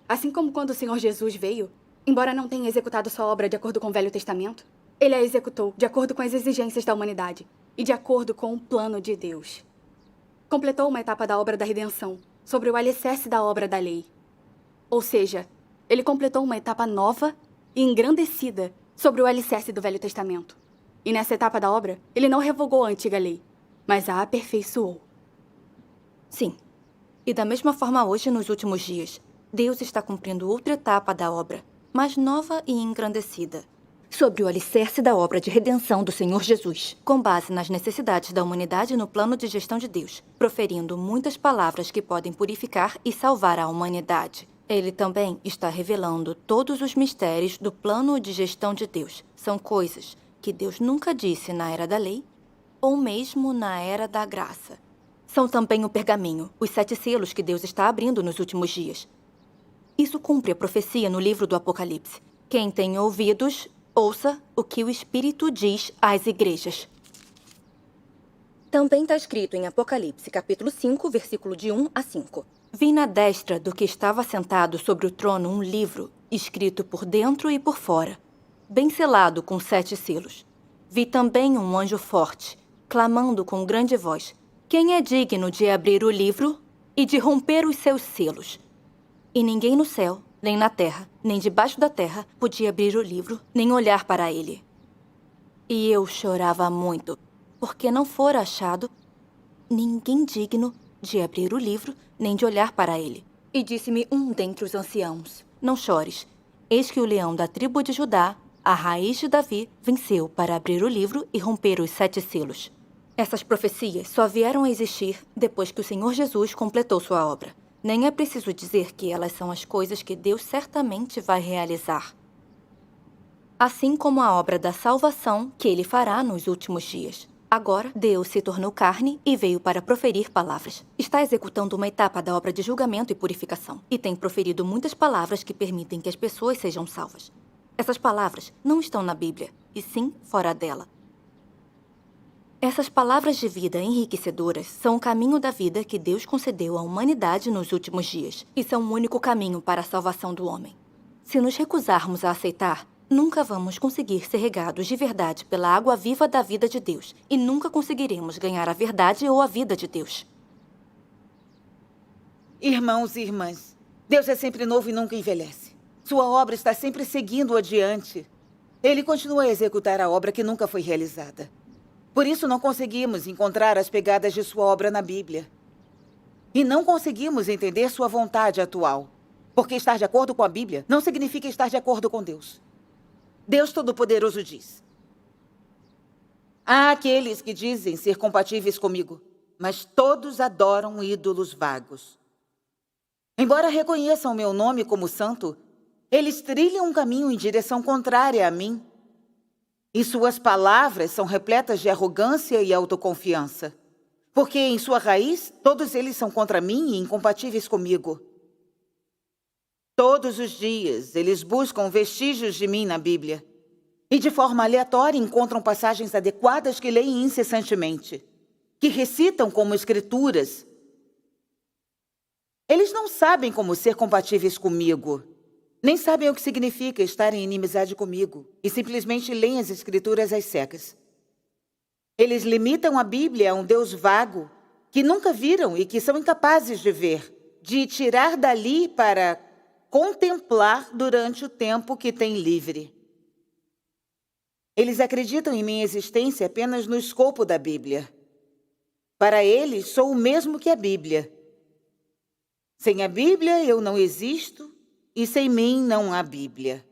Assim como quando o Senhor Jesus veio, embora não tenha executado sua obra de acordo com o Velho Testamento, ele a executou de acordo com as exigências da humanidade e de acordo com o plano de Deus. Completou uma etapa da obra da redenção sobre o alicerce da obra da lei. Ou seja, ele completou uma etapa nova e engrandecida sobre o alicerce do Velho Testamento. E nessa etapa da obra, ele não revogou a antiga lei, mas a aperfeiçoou. Sim. E da mesma forma hoje, nos últimos dias, Deus está cumprindo outra etapa da obra, mais nova e engrandecida, sobre o alicerce da obra de redenção do Senhor Jesus, com base nas necessidades da humanidade no plano de gestão de Deus, proferindo muitas palavras que podem purificar e salvar a humanidade. Ele também está revelando todos os mistérios do plano de gestão de Deus. São coisas que Deus nunca disse na era da lei, ou mesmo na era da graça. São também o pergaminho, os 7 selos que Deus está abrindo nos últimos dias. Isso cumpre a profecia no livro do Apocalipse. Quem tem ouvidos, ouça o que o Espírito diz às igrejas. Também está escrito em Apocalipse, capítulo 5, versículo de 1 a 5. Vi na destra do que estava sentado sobre o trono um livro, escrito por dentro e por fora, bem selado com 7 selos. Vi também um anjo forte, clamando com grande voz: quem é digno de abrir o livro e de romper os seus selos? E ninguém no céu, nem na terra, nem debaixo da terra, podia abrir o livro, nem olhar para ele. E eu chorava muito, porque não fora achado ninguém digno de abrir o livro, nem de olhar para ele. E disse-me um dentre os anciãos: não chores, eis que o leão da tribo de Judá, a raiz de Davi, venceu para abrir o livro e romper os 7 selos. Essas profecias só vieram a existir depois que o Senhor Jesus completou sua obra. Nem é preciso dizer que elas são as coisas que Deus certamente vai realizar. Assim como a obra da salvação que Ele fará nos últimos dias. Agora, Deus se tornou carne e veio para proferir palavras. Está executando uma etapa da obra de julgamento e purificação. E tem proferido muitas palavras que permitem que as pessoas sejam salvas. Essas palavras não estão na Bíblia, e sim fora dela. Essas palavras de vida enriquecedoras são o caminho da vida que Deus concedeu à humanidade nos últimos dias. E são o único caminho para a salvação do homem. Se nos recusarmos a aceitar, nunca vamos conseguir ser regados de verdade pela água viva da vida de Deus. E nunca conseguiremos ganhar a verdade ou a vida de Deus. Irmãos e irmãs, Deus é sempre novo e nunca envelhece. Sua obra está sempre seguindo adiante. Ele continua a executar a obra que nunca foi realizada. Por isso não conseguimos encontrar as pegadas de sua obra na Bíblia. E não conseguimos entender sua vontade atual. Porque estar de acordo com a Bíblia não significa estar de acordo com Deus. Deus Todo-Poderoso diz: há aqueles que dizem ser compatíveis comigo, mas todos adoram ídolos vagos. Embora reconheçam o meu nome como santo, eles trilham um caminho em direção contrária a mim. E suas palavras são repletas de arrogância e autoconfiança. Porque em sua raiz, todos eles são contra mim e incompatíveis comigo. Todos os dias, eles buscam vestígios de mim na Bíblia. E de forma aleatória encontram passagens adequadas que leem incessantemente. Que recitam como escrituras. Eles não sabem como ser compatíveis comigo. Nem sabem o que significa estar em inimizade comigo. E simplesmente leem as escrituras às cegas. Eles limitam a Bíblia a um Deus vago, que nunca viram e que são incapazes de ver. De tirar dali para contemplar durante o tempo que têm livre. Eles acreditam em minha existência apenas no escopo da Bíblia. Para eles, sou o mesmo que a Bíblia. Sem a Bíblia, eu não existo, e sem mim não há Bíblia.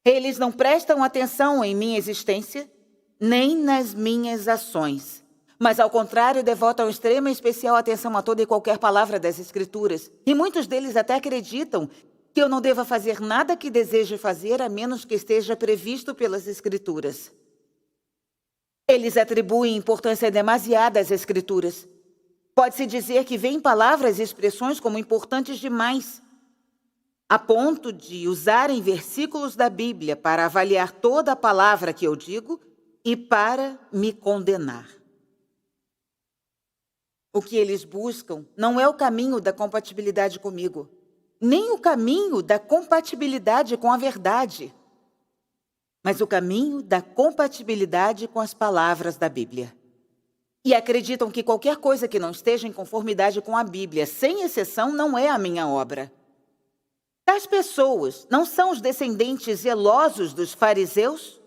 Eles não prestam atenção em minha existência, nem nas minhas ações. Mas, ao contrário, devotam extrema e especial atenção a toda e qualquer palavra das Escrituras. E muitos deles até acreditam que eu não deva fazer nada que deseje fazer, a menos que esteja previsto pelas Escrituras. Eles atribuem importância demasiada às Escrituras. Pode-se dizer que veem palavras e expressões como importantes demais, a ponto de usarem versículos da Bíblia para avaliar toda a palavra que eu digo e para me condenar. O que eles buscam não é o caminho da compatibilidade comigo, nem o caminho da compatibilidade com a verdade, mas o caminho da compatibilidade com as palavras da Bíblia. E acreditam que qualquer coisa que não esteja em conformidade com a Bíblia, sem exceção, não é a minha obra. Tais pessoas não são os descendentes zelosos dos fariseus?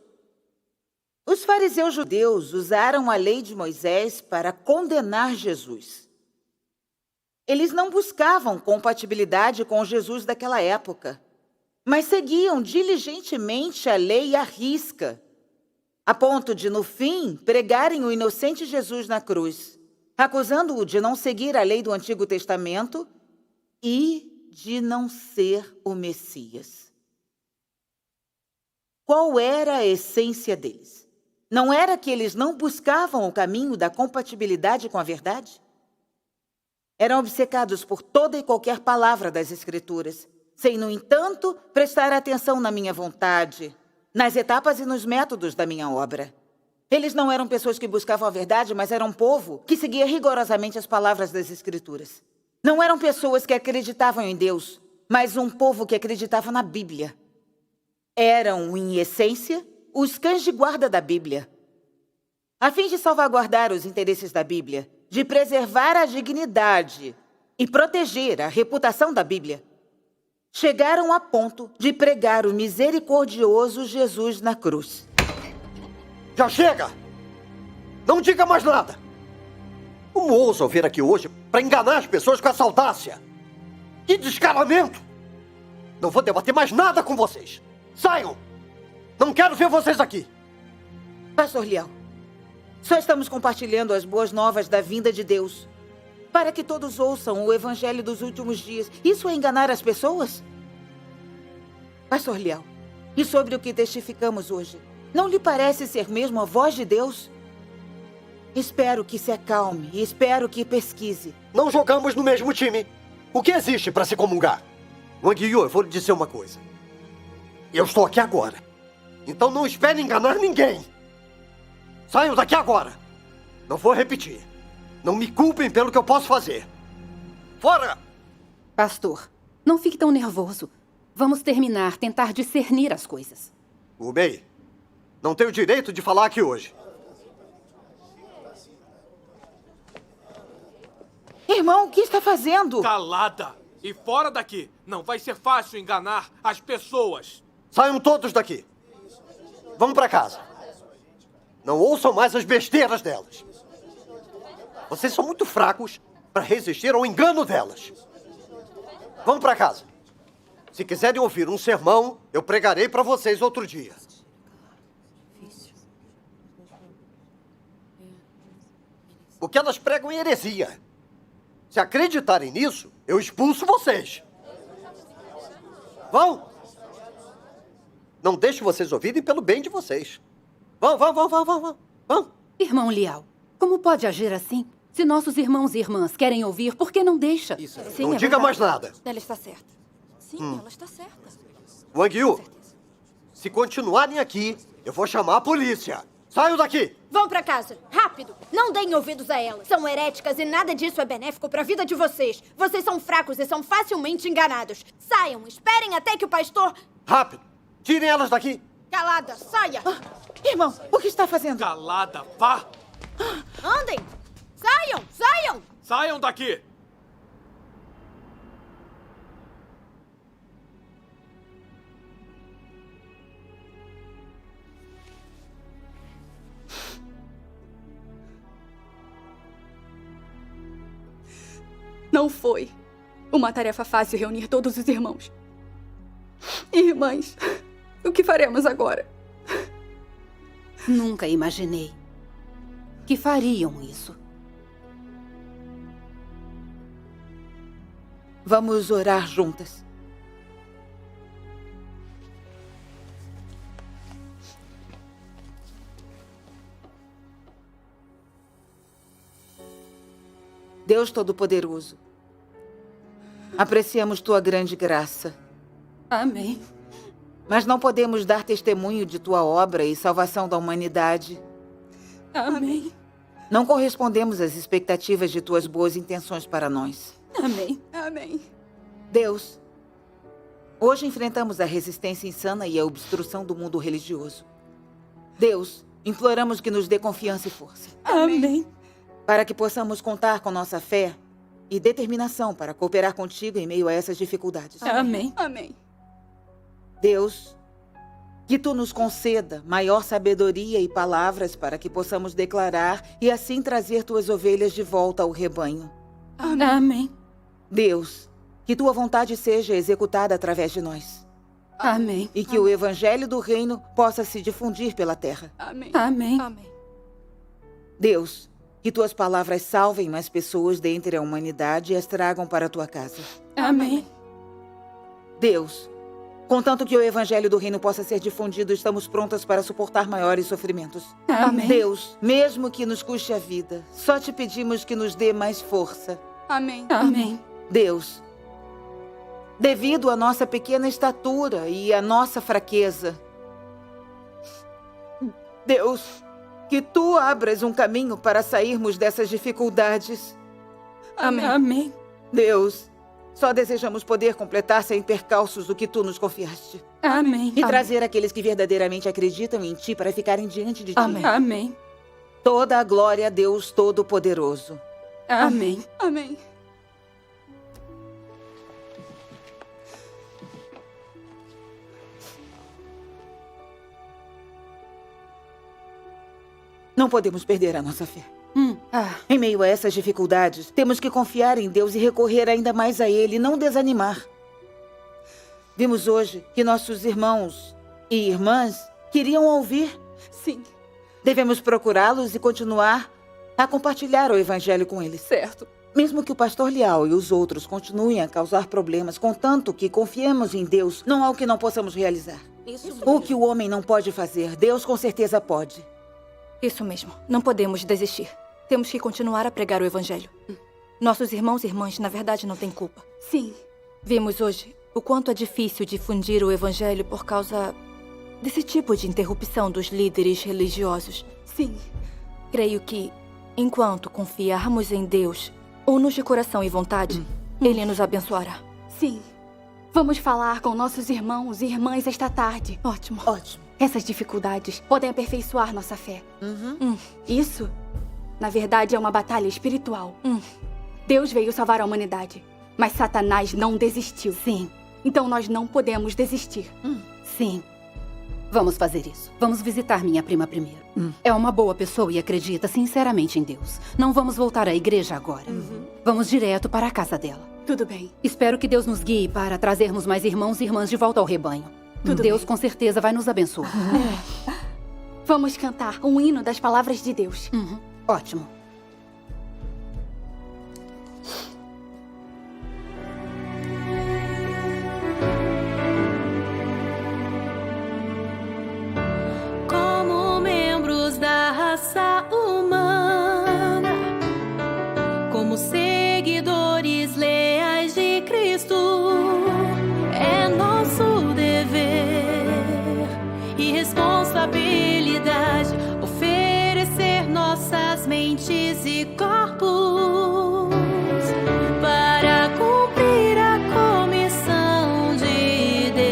Os fariseus judeus usaram a lei de Moisés para condenar Jesus. Eles não buscavam compatibilidade com Jesus daquela época, mas seguiam diligentemente a lei à risca, a ponto de, no fim, pregarem o inocente Jesus na cruz, acusando-o de não seguir a lei do Antigo Testamento e de não ser o Messias. Qual era a essência deles? Não era que eles não buscavam o caminho da compatibilidade com a verdade? Eram obcecados por toda e qualquer palavra das Escrituras, sem, no entanto, prestar atenção na minha vontade, nas etapas e nos métodos da minha obra. Eles não eram pessoas que buscavam a verdade, mas eram um povo que seguia rigorosamente as palavras das Escrituras. Não eram pessoas que acreditavam em Deus, mas um povo que acreditava na Bíblia. Eram, em essência, os cães de guarda da Bíblia. A fim de salvaguardar os interesses da Bíblia, de preservar a dignidade e proteger a reputação da Bíblia, chegaram a ponto de pregar o misericordioso Jesus na cruz. Já chega! Não diga mais nada! Como ousam vir aqui hoje para enganar as pessoas com essa audácia? Que descaramento! Não vou debater mais nada com vocês. Saiam! Não quero ver vocês aqui. Pastor Liel, só estamos compartilhando as boas novas da vinda de Deus, para que todos ouçam o evangelho dos últimos dias. Isso é enganar as pessoas? Pastor Liel, e sobre o que testificamos hoje? Não lhe parece ser mesmo a voz de Deus? Espero que se acalme e espero que pesquise. Não jogamos no mesmo time. O que existe para se comungar? Wang Yu, eu vou lhe dizer uma coisa. Eu estou aqui agora. Então não espere enganar ninguém. Saiam daqui agora. Não vou repetir. Não me culpem pelo que eu posso fazer. Fora! Pastor, não fique tão nervoso. Vamos tentar discernir as coisas. Wu Mei, não tenho direito de falar aqui hoje. Irmão, o que está fazendo? Calada! E fora daqui! Não vai ser fácil enganar as pessoas. Saiam todos daqui. Vamos para casa. Não ouçam mais as besteiras delas. Vocês são muito fracos para resistir ao engano delas. Vamos para casa. Se quiserem ouvir um sermão, eu pregarei para vocês outro dia. O que elas pregam é heresia. Se acreditarem nisso, eu expulso vocês. Vão! Não deixo vocês ouvirem pelo bem de vocês. Vão. Irmão Liao, como pode agir assim? Se nossos irmãos e irmãs querem ouvir, por que não deixa? Sim, não diga mais nada. Ela está certa. Sim, ela está certa. Wang Yu, se continuarem aqui, eu vou chamar a polícia. Saiam daqui! Vão pra casa, rápido! Não deem ouvidos a elas. São heréticas e nada disso é benéfico pra vida de vocês. Vocês são fracos e são facilmente enganados. Saiam, esperem até que o pastor... Rápido! Tirem elas daqui! Calada, saia! Irmão, o que está fazendo? Calada, vá! Andem! Saiam! Saiam daqui! Não foi uma tarefa fácil reunir todos os irmãos e irmãs. O que faremos agora? Nunca imaginei que fariam isso. Vamos orar juntas. Deus Todo-Poderoso, apreciamos tua grande graça. Amém. Mas não podemos dar testemunho de tua obra e salvação da humanidade. Amém. Não correspondemos às expectativas de tuas boas intenções para nós. Amém. Deus, hoje enfrentamos a resistência insana e a obstrução do mundo religioso. Deus, imploramos que nos dê confiança e força. Amém. Para que possamos contar com nossa fé e determinação para cooperar contigo em meio a essas dificuldades. Amém. Deus, que tu nos conceda maior sabedoria e palavras para que possamos declarar e assim trazer tuas ovelhas de volta ao rebanho. Amém. Deus, que tua vontade seja executada através de nós. Amém. E que o evangelho do reino possa se difundir pela terra. Amém. Deus, que tuas palavras salvem mais pessoas dentre a humanidade e as tragam para a tua casa. Amém. Deus, contanto que o evangelho do reino possa ser difundido, estamos prontas para suportar maiores sofrimentos. Amém. Deus, mesmo que nos custe a vida, só te pedimos que nos dê mais força. Amém. Deus, devido à nossa pequena estatura e à nossa fraqueza, Deus, que tu abras um caminho para sairmos dessas dificuldades. Amém. Deus, só desejamos poder completar sem percalços o que tu nos confiaste. Amém. E trazer aqueles que verdadeiramente acreditam em ti para ficarem diante de ti. Amém. Toda a glória a Deus Todo-Poderoso. Amém. Não podemos perder a nossa fé. Em meio a essas dificuldades, temos que confiar em Deus e recorrer ainda mais a Ele, não desanimar. Vimos hoje que nossos irmãos e irmãs queriam ouvir. Sim. Devemos procurá-los e continuar a compartilhar o Evangelho com eles. Certo. Mesmo que o pastor Liao e os outros continuem a causar problemas, contanto que confiemos em Deus, não há o que não possamos realizar. O que o homem não pode fazer, Deus com certeza pode. Isso mesmo. Não podemos desistir. Temos que continuar a pregar o evangelho. Nossos irmãos e irmãs, na verdade, não têm culpa. Sim. Vimos hoje o quanto é difícil difundir o evangelho por causa desse tipo de interrupção dos líderes religiosos. Sim. Creio que, enquanto confiarmos em Deus, unos de coração e vontade, Ele nos abençoará. Sim. Vamos falar com nossos irmãos e irmãs esta tarde. Ótimo. Ótimo. Essas dificuldades podem aperfeiçoar nossa fé. Isso, na verdade, é uma batalha espiritual. Deus veio salvar a humanidade, mas Satanás não desistiu. Sim. Então nós não podemos desistir. Sim. Vamos fazer isso. Vamos visitar minha prima primeiro. É uma boa pessoa e acredita sinceramente em Deus. Não vamos voltar à igreja agora. Vamos direto para a casa dela. Tudo bem. Espero que Deus nos guie para trazermos mais irmãos e irmãs de volta ao rebanho. Deus com certeza vai nos abençoar. Vamos cantar um hino das palavras de Deus. Ótimo. Como membros da raça humana, como seguidores leais de Cristo, é nosso dever e responsabilidade oferecer nossas mentes e corpos para cumprir a comissão de Deus.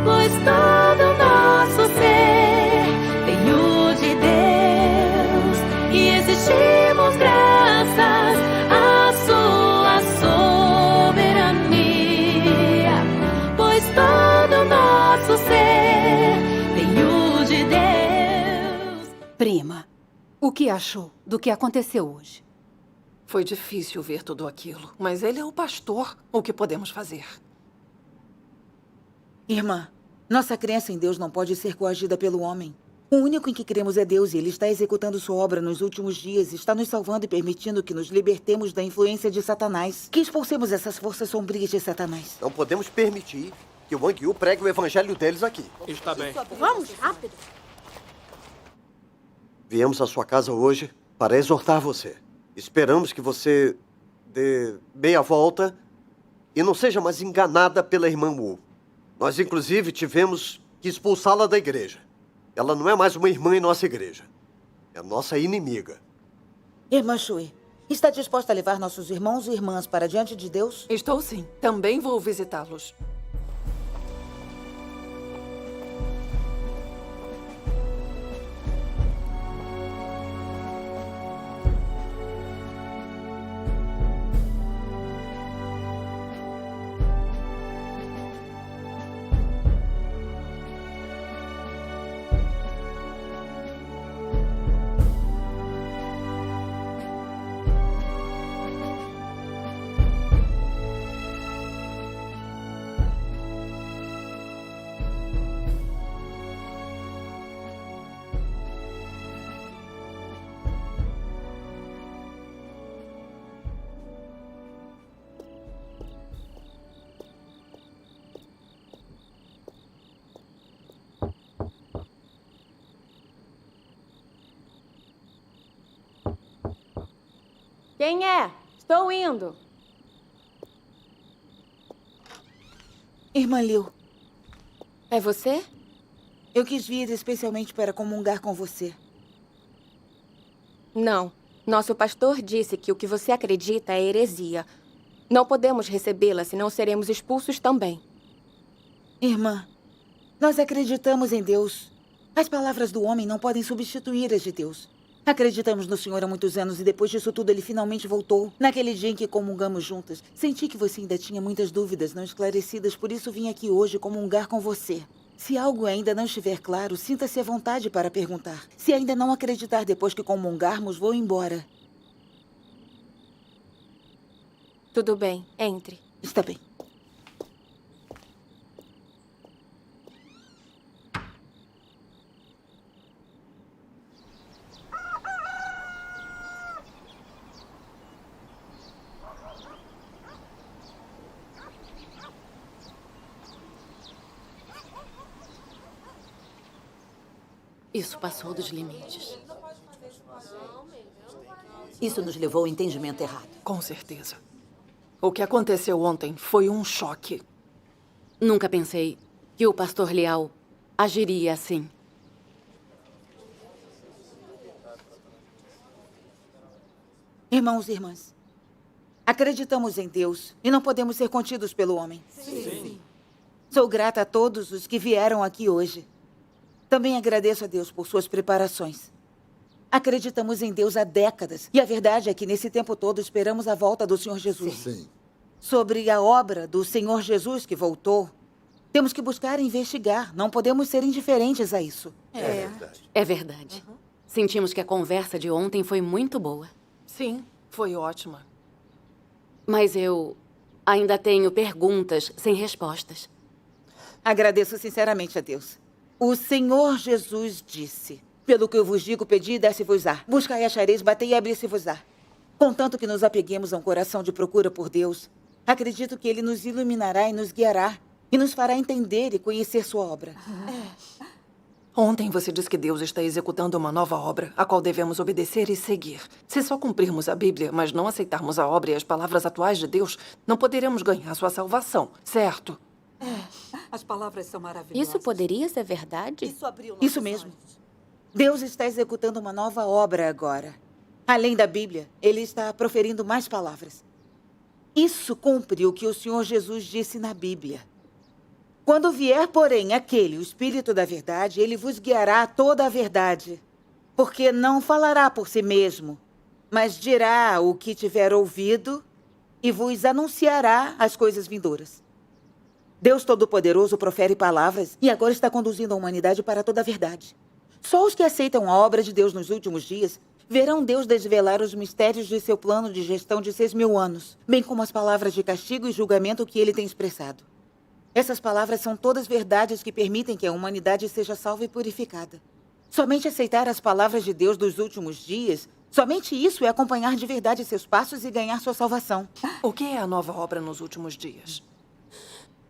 Pois todo o nosso ser veio de Deus e existimos graças à sua soberania. Pois todo o nosso ser veio de Deus. Prima, o que achou do que aconteceu hoje? Foi difícil ver tudo aquilo, mas ele é o pastor. O que podemos fazer? Irmã, nossa crença em Deus não pode ser coagida pelo homem. O único em que cremos é Deus e Ele está executando sua obra nos últimos dias, está nos salvando e permitindo que nos libertemos da influência de Satanás, que expulsemos essas forças sombrias de Satanás. Não podemos permitir que o Wang Yu pregue o evangelho deles aqui. Está bem. Vamos, rápido. Viemos à sua casa hoje para exortar você. Esperamos que você dê meia volta e não seja mais enganada pela irmã Wu. Nós, inclusive, tivemos que expulsá-la da igreja. Ela não é mais uma irmã em nossa igreja. É nossa inimiga. Irmã Shui, está disposta a levar nossos irmãos e irmãs para diante de Deus? Estou sim. Também vou visitá-los. Quem é? Estou indo. Irmã Liu. É você? Eu quis vir especialmente para comungar com você. Não. Nosso pastor disse que o que você acredita é heresia. Não podemos recebê-la, senão seremos expulsos também. Irmã, nós acreditamos em Deus. As palavras do homem não podem substituir as de Deus. Acreditamos no Senhor há muitos anos e depois disso tudo ele finalmente voltou. Naquele dia em que comungamos juntas, senti que você ainda tinha muitas dúvidas não esclarecidas, por isso vim aqui hoje comungar com você. Se algo ainda não estiver claro, sinta-se à vontade para perguntar. Se ainda não acreditar depois que comungarmos, vou embora. Tudo bem, entre. Está bem. Isso passou dos limites. Isso nos levou ao entendimento errado. Com certeza. O que aconteceu ontem foi um choque. Nunca pensei que o pastor Liao agiria assim. Irmãos e irmãs, acreditamos em Deus e não podemos ser contidos pelo homem. Sim. Sou grata a todos os que vieram aqui hoje. Também agradeço a Deus por suas preparações. Acreditamos em Deus há décadas. E a verdade é que nesse tempo todo esperamos a volta do Senhor Jesus. Sim. Sobre a obra do Senhor Jesus que voltou, temos que buscar e investigar. Não podemos ser indiferentes a isso. É verdade. Sentimos que a conversa de ontem foi muito boa. Sim, foi ótima. Mas eu ainda tenho perguntas sem respostas. Agradeço sinceramente a Deus. O Senhor Jesus disse: pelo que eu vos digo, pedi e dar-se-vos-á. Buscai e achareis, batei e abrir-se-vos-á. Contanto que nos apeguemos a um coração de procura por Deus, acredito que Ele nos iluminará e nos guiará e nos fará entender e conhecer sua obra. Ontem você disse que Deus está executando uma nova obra, a qual devemos obedecer e seguir. Se só cumprirmos a Bíblia, mas não aceitarmos a obra e as palavras atuais de Deus, não poderemos ganhar sua salvação, certo? As palavras são maravilhosas. Isso poderia ser verdade? Isso mesmo. Deus está executando uma nova obra agora. Além da Bíblia, Ele está proferindo mais palavras. Isso cumpre o que o Senhor Jesus disse na Bíblia. Quando vier, porém, aquele, o Espírito da Verdade, Ele vos guiará a toda a verdade. Porque não falará por si mesmo, mas dirá o que tiver ouvido e vos anunciará as coisas vindouras. Deus Todo-Poderoso profere palavras e agora está conduzindo a humanidade para toda a verdade. Só os que aceitam a obra de Deus nos últimos dias verão Deus desvelar os mistérios de seu plano de gestão de 6.000 anos, bem como as palavras de castigo e julgamento que ele tem expressado. Essas palavras são todas verdades que permitem que a humanidade seja salva e purificada. Somente aceitar as palavras de Deus dos últimos dias, somente isso é acompanhar de verdade seus passos e ganhar sua salvação. O que é a nova obra nos últimos dias?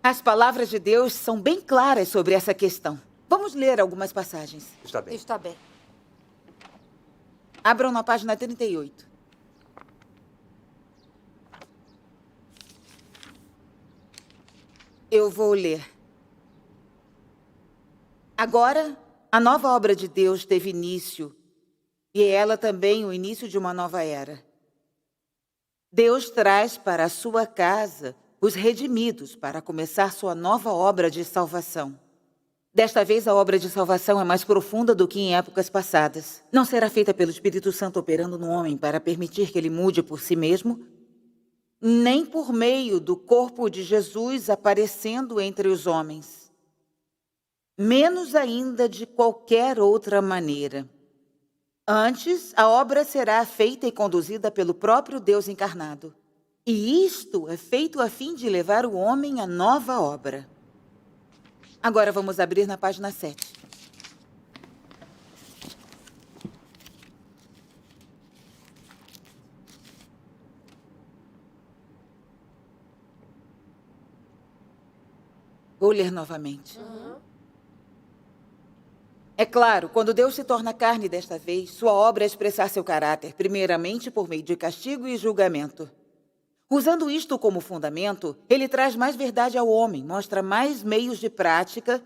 As palavras de Deus são bem claras sobre essa questão. Vamos ler algumas passagens. Está bem. Está bem. Abram na página 38. Eu vou ler. Agora, a nova obra de Deus teve início, e é ela também o início de uma nova era. Deus traz para a sua casa os redimidos para começar sua nova obra de salvação. Desta vez, a obra de salvação é mais profunda do que em épocas passadas. Não será feita pelo Espírito Santo operando no homem para permitir que ele mude por si mesmo, nem por meio do corpo de Jesus aparecendo entre os homens. Menos ainda de qualquer outra maneira. Antes, a obra será feita e conduzida pelo próprio Deus encarnado. E isto é feito a fim de levar o homem à nova obra. Agora vamos abrir na página 7. Vou ler novamente. É claro, quando Deus se torna carne desta vez, sua obra é expressar seu caráter, primeiramente por meio de castigo e julgamento. Usando isto como fundamento, ele traz mais verdade ao homem, mostra mais meios de prática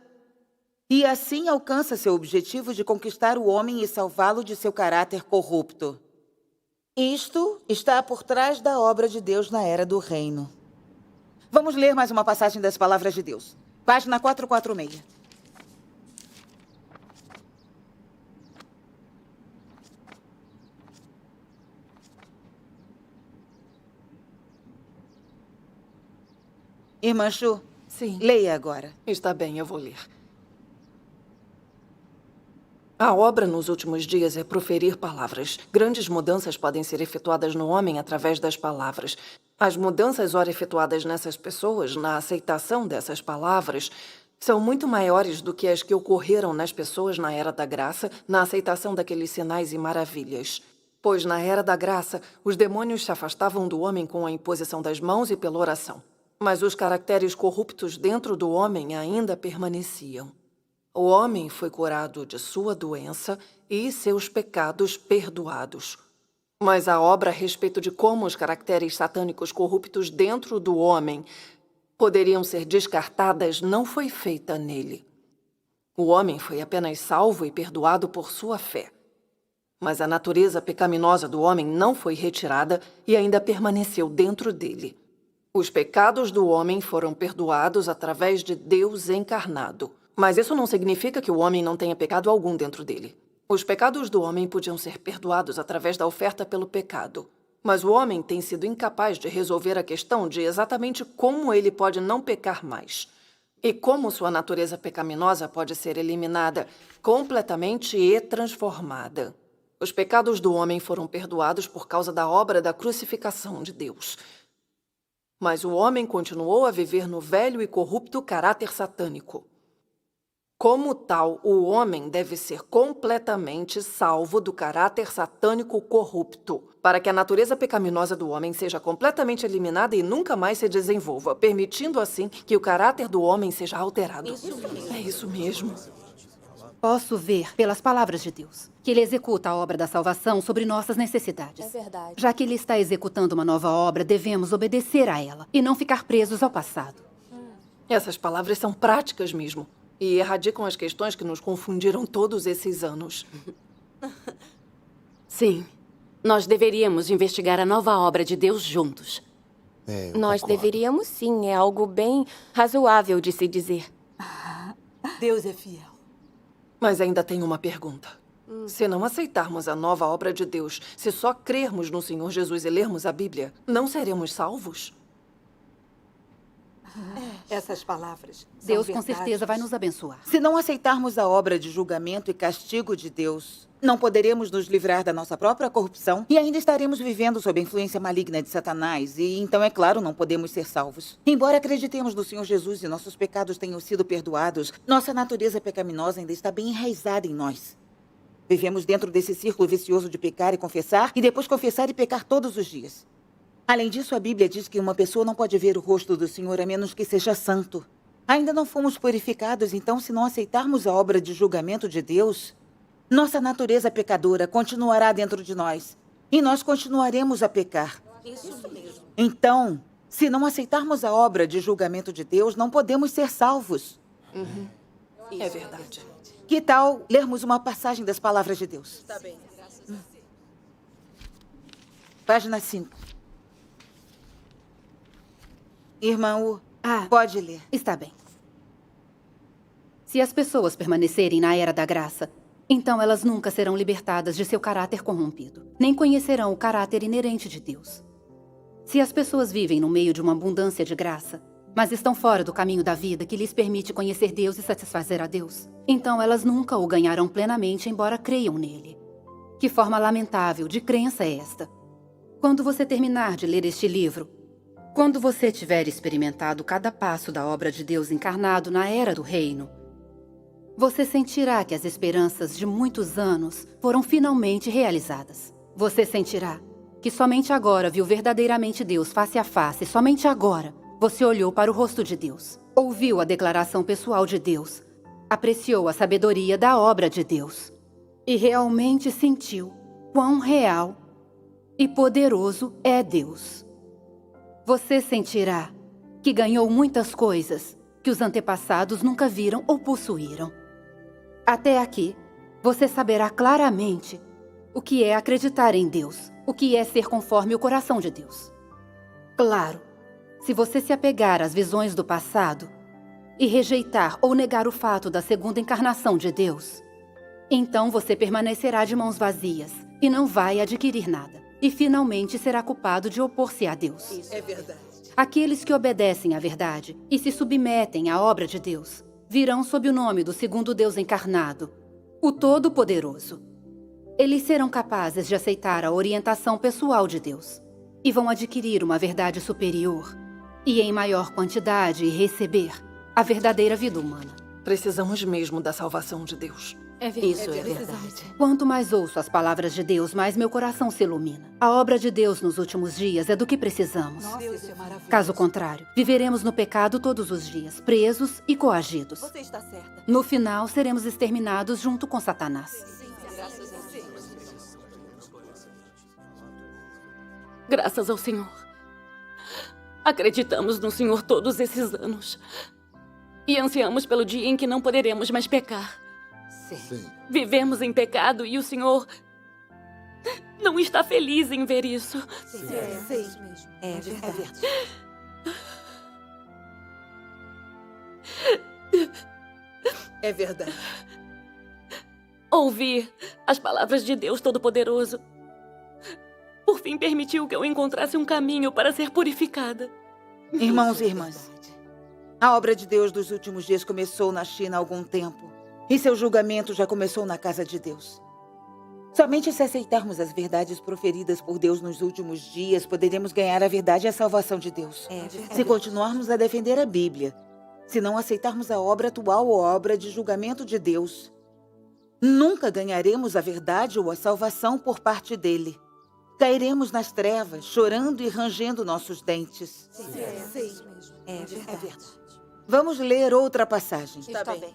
e assim alcança seu objetivo de conquistar o homem e salvá-lo de seu caráter corrupto. Isto está por trás da obra de Deus na era do reino. Vamos ler mais uma passagem das palavras de Deus. Página 446. Irmã Chu, sim. Leia agora. Está bem, eu vou ler. A obra nos últimos dias é proferir palavras. Grandes mudanças podem ser efetuadas no homem através das palavras. As mudanças ora efetuadas nessas pessoas, na aceitação dessas palavras, são muito maiores do que as que ocorreram nas pessoas na Era da Graça, na aceitação daqueles sinais e maravilhas. Pois na Era da Graça, os demônios se afastavam do homem com a imposição das mãos e pela oração. Mas os caracteres corruptos dentro do homem ainda permaneciam. O homem foi curado de sua doença e seus pecados perdoados. Mas a obra a respeito de como os caracteres satânicos corruptos dentro do homem poderiam ser descartadas não foi feita nele. O homem foi apenas salvo e perdoado por sua fé. Mas a natureza pecaminosa do homem não foi retirada e ainda permaneceu dentro dele. Os pecados do homem foram perdoados através de Deus encarnado. Mas isso não significa que o homem não tenha pecado algum dentro dele. Os pecados do homem podiam ser perdoados através da oferta pelo pecado. Mas o homem tem sido incapaz de resolver a questão de exatamente como ele pode não pecar mais. E como sua natureza pecaminosa pode ser eliminada completamente e transformada. Os pecados do homem foram perdoados por causa da obra da crucificação de Deus. Mas o homem continuou a viver no velho e corrupto caráter satânico. Como tal, o homem deve ser completamente salvo do caráter satânico corrupto, para que a natureza pecaminosa do homem seja completamente eliminada e nunca mais se desenvolva, permitindo assim que o caráter do homem seja alterado. É isso mesmo. Posso ver, pelas palavras de Deus, que Ele executa a obra da salvação sobre nossas necessidades. É verdade. Já que Ele está executando uma nova obra, devemos obedecer a ela e não ficar presos ao passado. Essas palavras são práticas mesmo. E erradicam as questões que nos confundiram todos esses anos. Sim. Nós deveríamos investigar a nova obra de Deus juntos. Nós deveríamos sim. É algo bem razoável de se dizer. Deus é fiel. Mas ainda tenho uma pergunta. Se não aceitarmos a nova obra de Deus, se só crermos no Senhor Jesus e lermos a Bíblia, não seremos salvos? Essas palavras. Deus com certeza vai nos abençoar. Se não aceitarmos a obra de julgamento e castigo de Deus, não poderemos nos livrar da nossa própria corrupção e ainda estaremos vivendo sob a influência maligna de Satanás. E então, é claro, não podemos ser salvos. Embora acreditemos no Senhor Jesus e nossos pecados tenham sido perdoados, nossa natureza pecaminosa ainda está bem enraizada em nós. Vivemos dentro desse círculo vicioso de pecar e confessar, e depois confessar e pecar todos os dias. Além disso, a Bíblia diz que uma pessoa não pode ver o rosto do Senhor a menos que seja santo. Ainda não fomos purificados, então, se não aceitarmos a obra de julgamento de Deus, nossa natureza pecadora continuará dentro de nós. E nós continuaremos a pecar. Isso mesmo. Então, se não aceitarmos a obra de julgamento de Deus, não podemos ser salvos. É verdade. Que tal lermos uma passagem das palavras de Deus? Tá bem. Página 5. Irmã U, pode ler. Está bem. Se as pessoas permanecerem na era da graça, então elas nunca serão libertadas de seu caráter corrompido, nem conhecerão o caráter inerente de Deus. Se as pessoas vivem no meio de uma abundância de graça, mas estão fora do caminho da vida que lhes permite conhecer Deus e satisfazer a Deus, então elas nunca o ganharão plenamente, embora creiam nele. Que forma lamentável de crença é esta? Quando você terminar de ler este livro, quando você tiver experimentado cada passo da obra de Deus encarnado na era do reino, você sentirá que as esperanças de muitos anos foram finalmente realizadas. Você sentirá que somente agora viu verdadeiramente Deus face a face, somente agora você olhou para o rosto de Deus, ouviu a declaração pessoal de Deus, apreciou a sabedoria da obra de Deus e realmente sentiu quão real e poderoso é Deus. Você sentirá que ganhou muitas coisas que os antepassados nunca viram ou possuíram. Até aqui, você saberá claramente o que é acreditar em Deus, o que é ser conforme o coração de Deus. Claro, se você se apegar às visões do passado e rejeitar ou negar o fato da segunda encarnação de Deus, então você permanecerá de mãos vazias e não vai adquirir nada. E finalmente será culpado de opor-se a Deus. Isso é verdade. Aqueles que obedecem à verdade e se submetem à obra de Deus virão sob o nome do segundo Deus encarnado, o Todo-Poderoso. Eles serão capazes de aceitar a orientação pessoal de Deus e vão adquirir uma verdade superior e em maior quantidade e receber a verdadeira vida humana. Precisamos mesmo da salvação de Deus. Isso é verdade. Quanto mais ouço as palavras de Deus, mais meu coração se ilumina. A obra de Deus nos últimos dias é do que precisamos. Caso contrário, viveremos no pecado todos os dias, presos e coagidos. Você está certa. No final, seremos exterminados junto com Satanás. Graças ao Senhor. Acreditamos no Senhor todos esses anos. E ansiamos pelo dia em que não poderemos mais pecar. Sim. Vivemos em pecado e o Senhor não está feliz em ver isso. Sim. É verdade. É verdade. Ouvir as palavras de Deus Todo-Poderoso por fim permitiu que eu encontrasse um caminho para ser purificada. Irmãos e irmãs, a obra de Deus dos últimos dias começou na China há algum tempo. E seu julgamento já começou na casa de Deus. Somente se aceitarmos as verdades proferidas por Deus nos últimos dias, poderemos ganhar a verdade e a salvação de Deus. Se continuarmos a defender a Bíblia, se não aceitarmos a obra atual ou a obra de julgamento de Deus, nunca ganharemos a verdade ou a salvação por parte dele. Cairemos nas trevas, chorando e rangendo nossos dentes. É verdade. Vamos ler outra passagem. Está bem.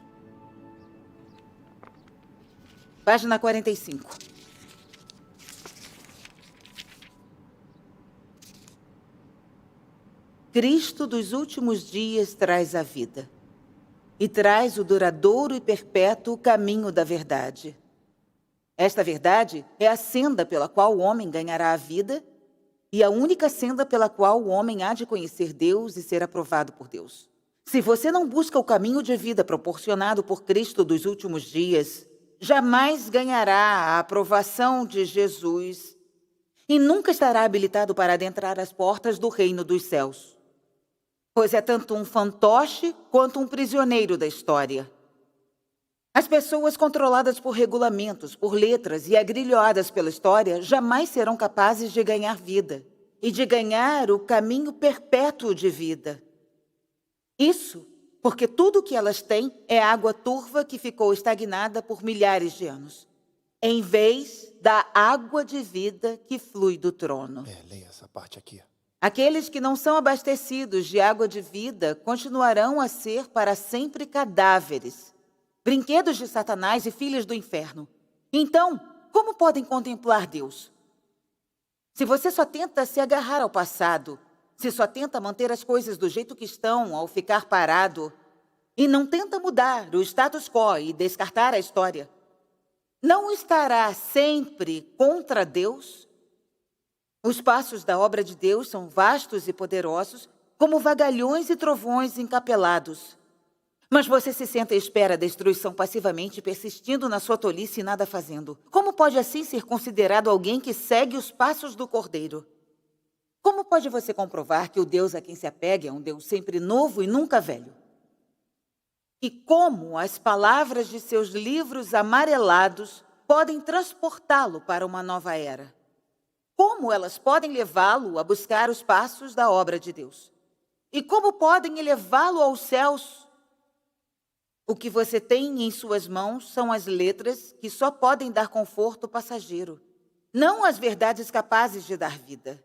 Página 45. Cristo dos últimos dias traz a vida e traz o duradouro e perpétuo caminho da verdade. Esta verdade é a senda pela qual o homem ganhará a vida e a única senda pela qual o homem há de conhecer Deus e ser aprovado por Deus. Se você não busca o caminho de vida proporcionado por Cristo dos últimos dias, jamais ganhará a aprovação de Jesus e nunca estará habilitado para adentrar as portas do reino dos céus. Pois é tanto um fantoche quanto um prisioneiro da história. As pessoas controladas por regulamentos, por letras e agrilhoadas pela história jamais serão capazes de ganhar vida e de ganhar o caminho perpétuo de vida. Isso porque tudo o que elas têm é água turva que ficou estagnada por milhares de anos, em vez da água de vida que flui do trono. Leia essa parte aqui. Aqueles que não são abastecidos de água de vida continuarão a ser para sempre cadáveres, brinquedos de Satanás e filhos do inferno. Então, como podem contemplar Deus? Se você só tenta se agarrar ao passado, se só tenta manter as coisas do jeito que estão ao ficar parado, e não tenta mudar o status quo e descartar a história, não estará sempre contra Deus? Os passos da obra de Deus são vastos e poderosos, como vagalhões e trovões encapelados. Mas você se senta e espera a destruição passivamente, persistindo na sua tolice e nada fazendo. Como pode assim ser considerado alguém que segue os passos do Cordeiro? Como pode você comprovar que o Deus a quem se apega é um Deus sempre novo e nunca velho? E como as palavras de seus livros amarelados podem transportá-lo para uma nova era? Como elas podem levá-lo a buscar os passos da obra de Deus? E como podem elevá-lo aos céus? O que você tem em suas mãos são as letras que só podem dar conforto passageiro, não as verdades capazes de dar vida.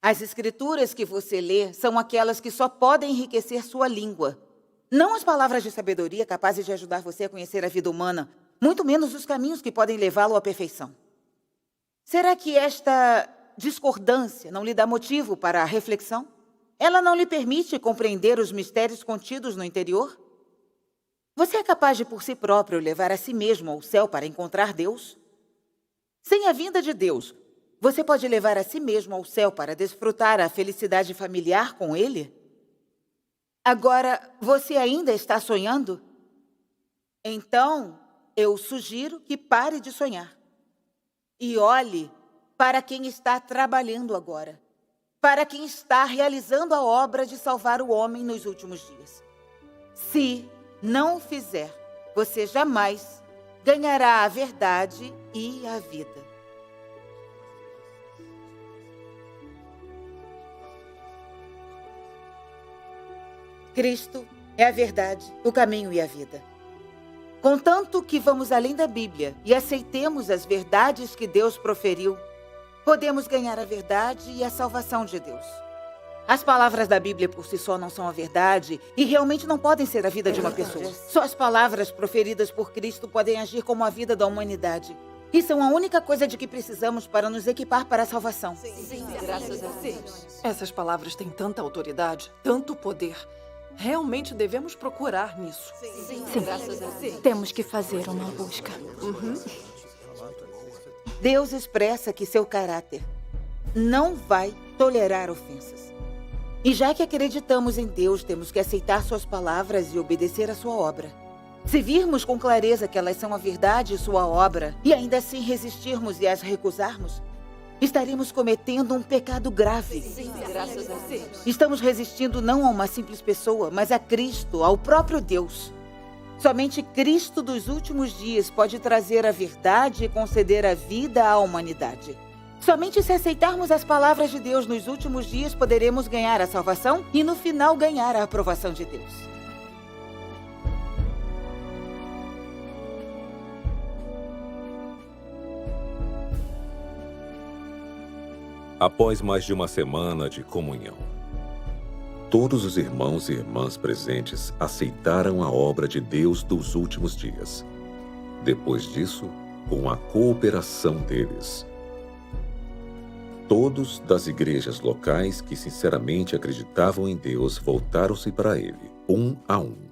As escrituras que você lê são aquelas que só podem enriquecer sua língua, não as palavras de sabedoria capazes de ajudar você a conhecer a vida humana, muito menos os caminhos que podem levá-lo à perfeição. Será que esta discordância não lhe dá motivo para a reflexão? Ela não lhe permite compreender os mistérios contidos no interior? Você é capaz de por si próprio levar a si mesmo ao céu para encontrar Deus? Sem a vinda de Deus, você pode levar a si mesmo ao céu para desfrutar a felicidade familiar com Ele? Agora, você ainda está sonhando? Então, eu sugiro que pare de sonhar e olhe para quem está trabalhando agora, para quem está realizando a obra de salvar o homem nos últimos dias. Se não o fizer, você jamais ganhará a verdade e a vida. Cristo é a verdade, o caminho e a vida. Contanto que vamos além da Bíblia e aceitemos as verdades que Deus proferiu, podemos ganhar a verdade e a salvação de Deus. As palavras da Bíblia por si só não são a verdade e realmente não podem ser a vida de uma pessoa. Só as palavras proferidas por Cristo podem agir como a vida da humanidade. E são a única coisa de que precisamos para nos equipar para a salvação. Sim, graças a Deus. Essas palavras têm tanta autoridade, tanto poder. Realmente devemos procurar nisso. Sim, graças a Deus. Temos que fazer uma busca. Deus expressa que seu caráter não vai tolerar ofensas. E já que acreditamos em Deus, temos que aceitar suas palavras e obedecer à sua obra. Se virmos com clareza que elas são a verdade e sua obra, e ainda assim resistirmos e as recusarmos, estaremos cometendo um pecado grave. Sim, graças a Deus. Estamos resistindo não a uma simples pessoa, mas a Cristo, ao próprio Deus. Somente Cristo dos últimos dias pode trazer a verdade e conceder a vida à humanidade. Somente se aceitarmos as palavras de Deus nos últimos dias, poderemos ganhar a salvação e, no final, ganhar a aprovação de Deus. Após mais de uma semana de comunhão, todos os irmãos e irmãs presentes aceitaram a obra de Deus dos últimos dias. Depois disso, com a cooperação deles, todos das igrejas locais que sinceramente acreditavam em Deus voltaram-se para ele, um a um.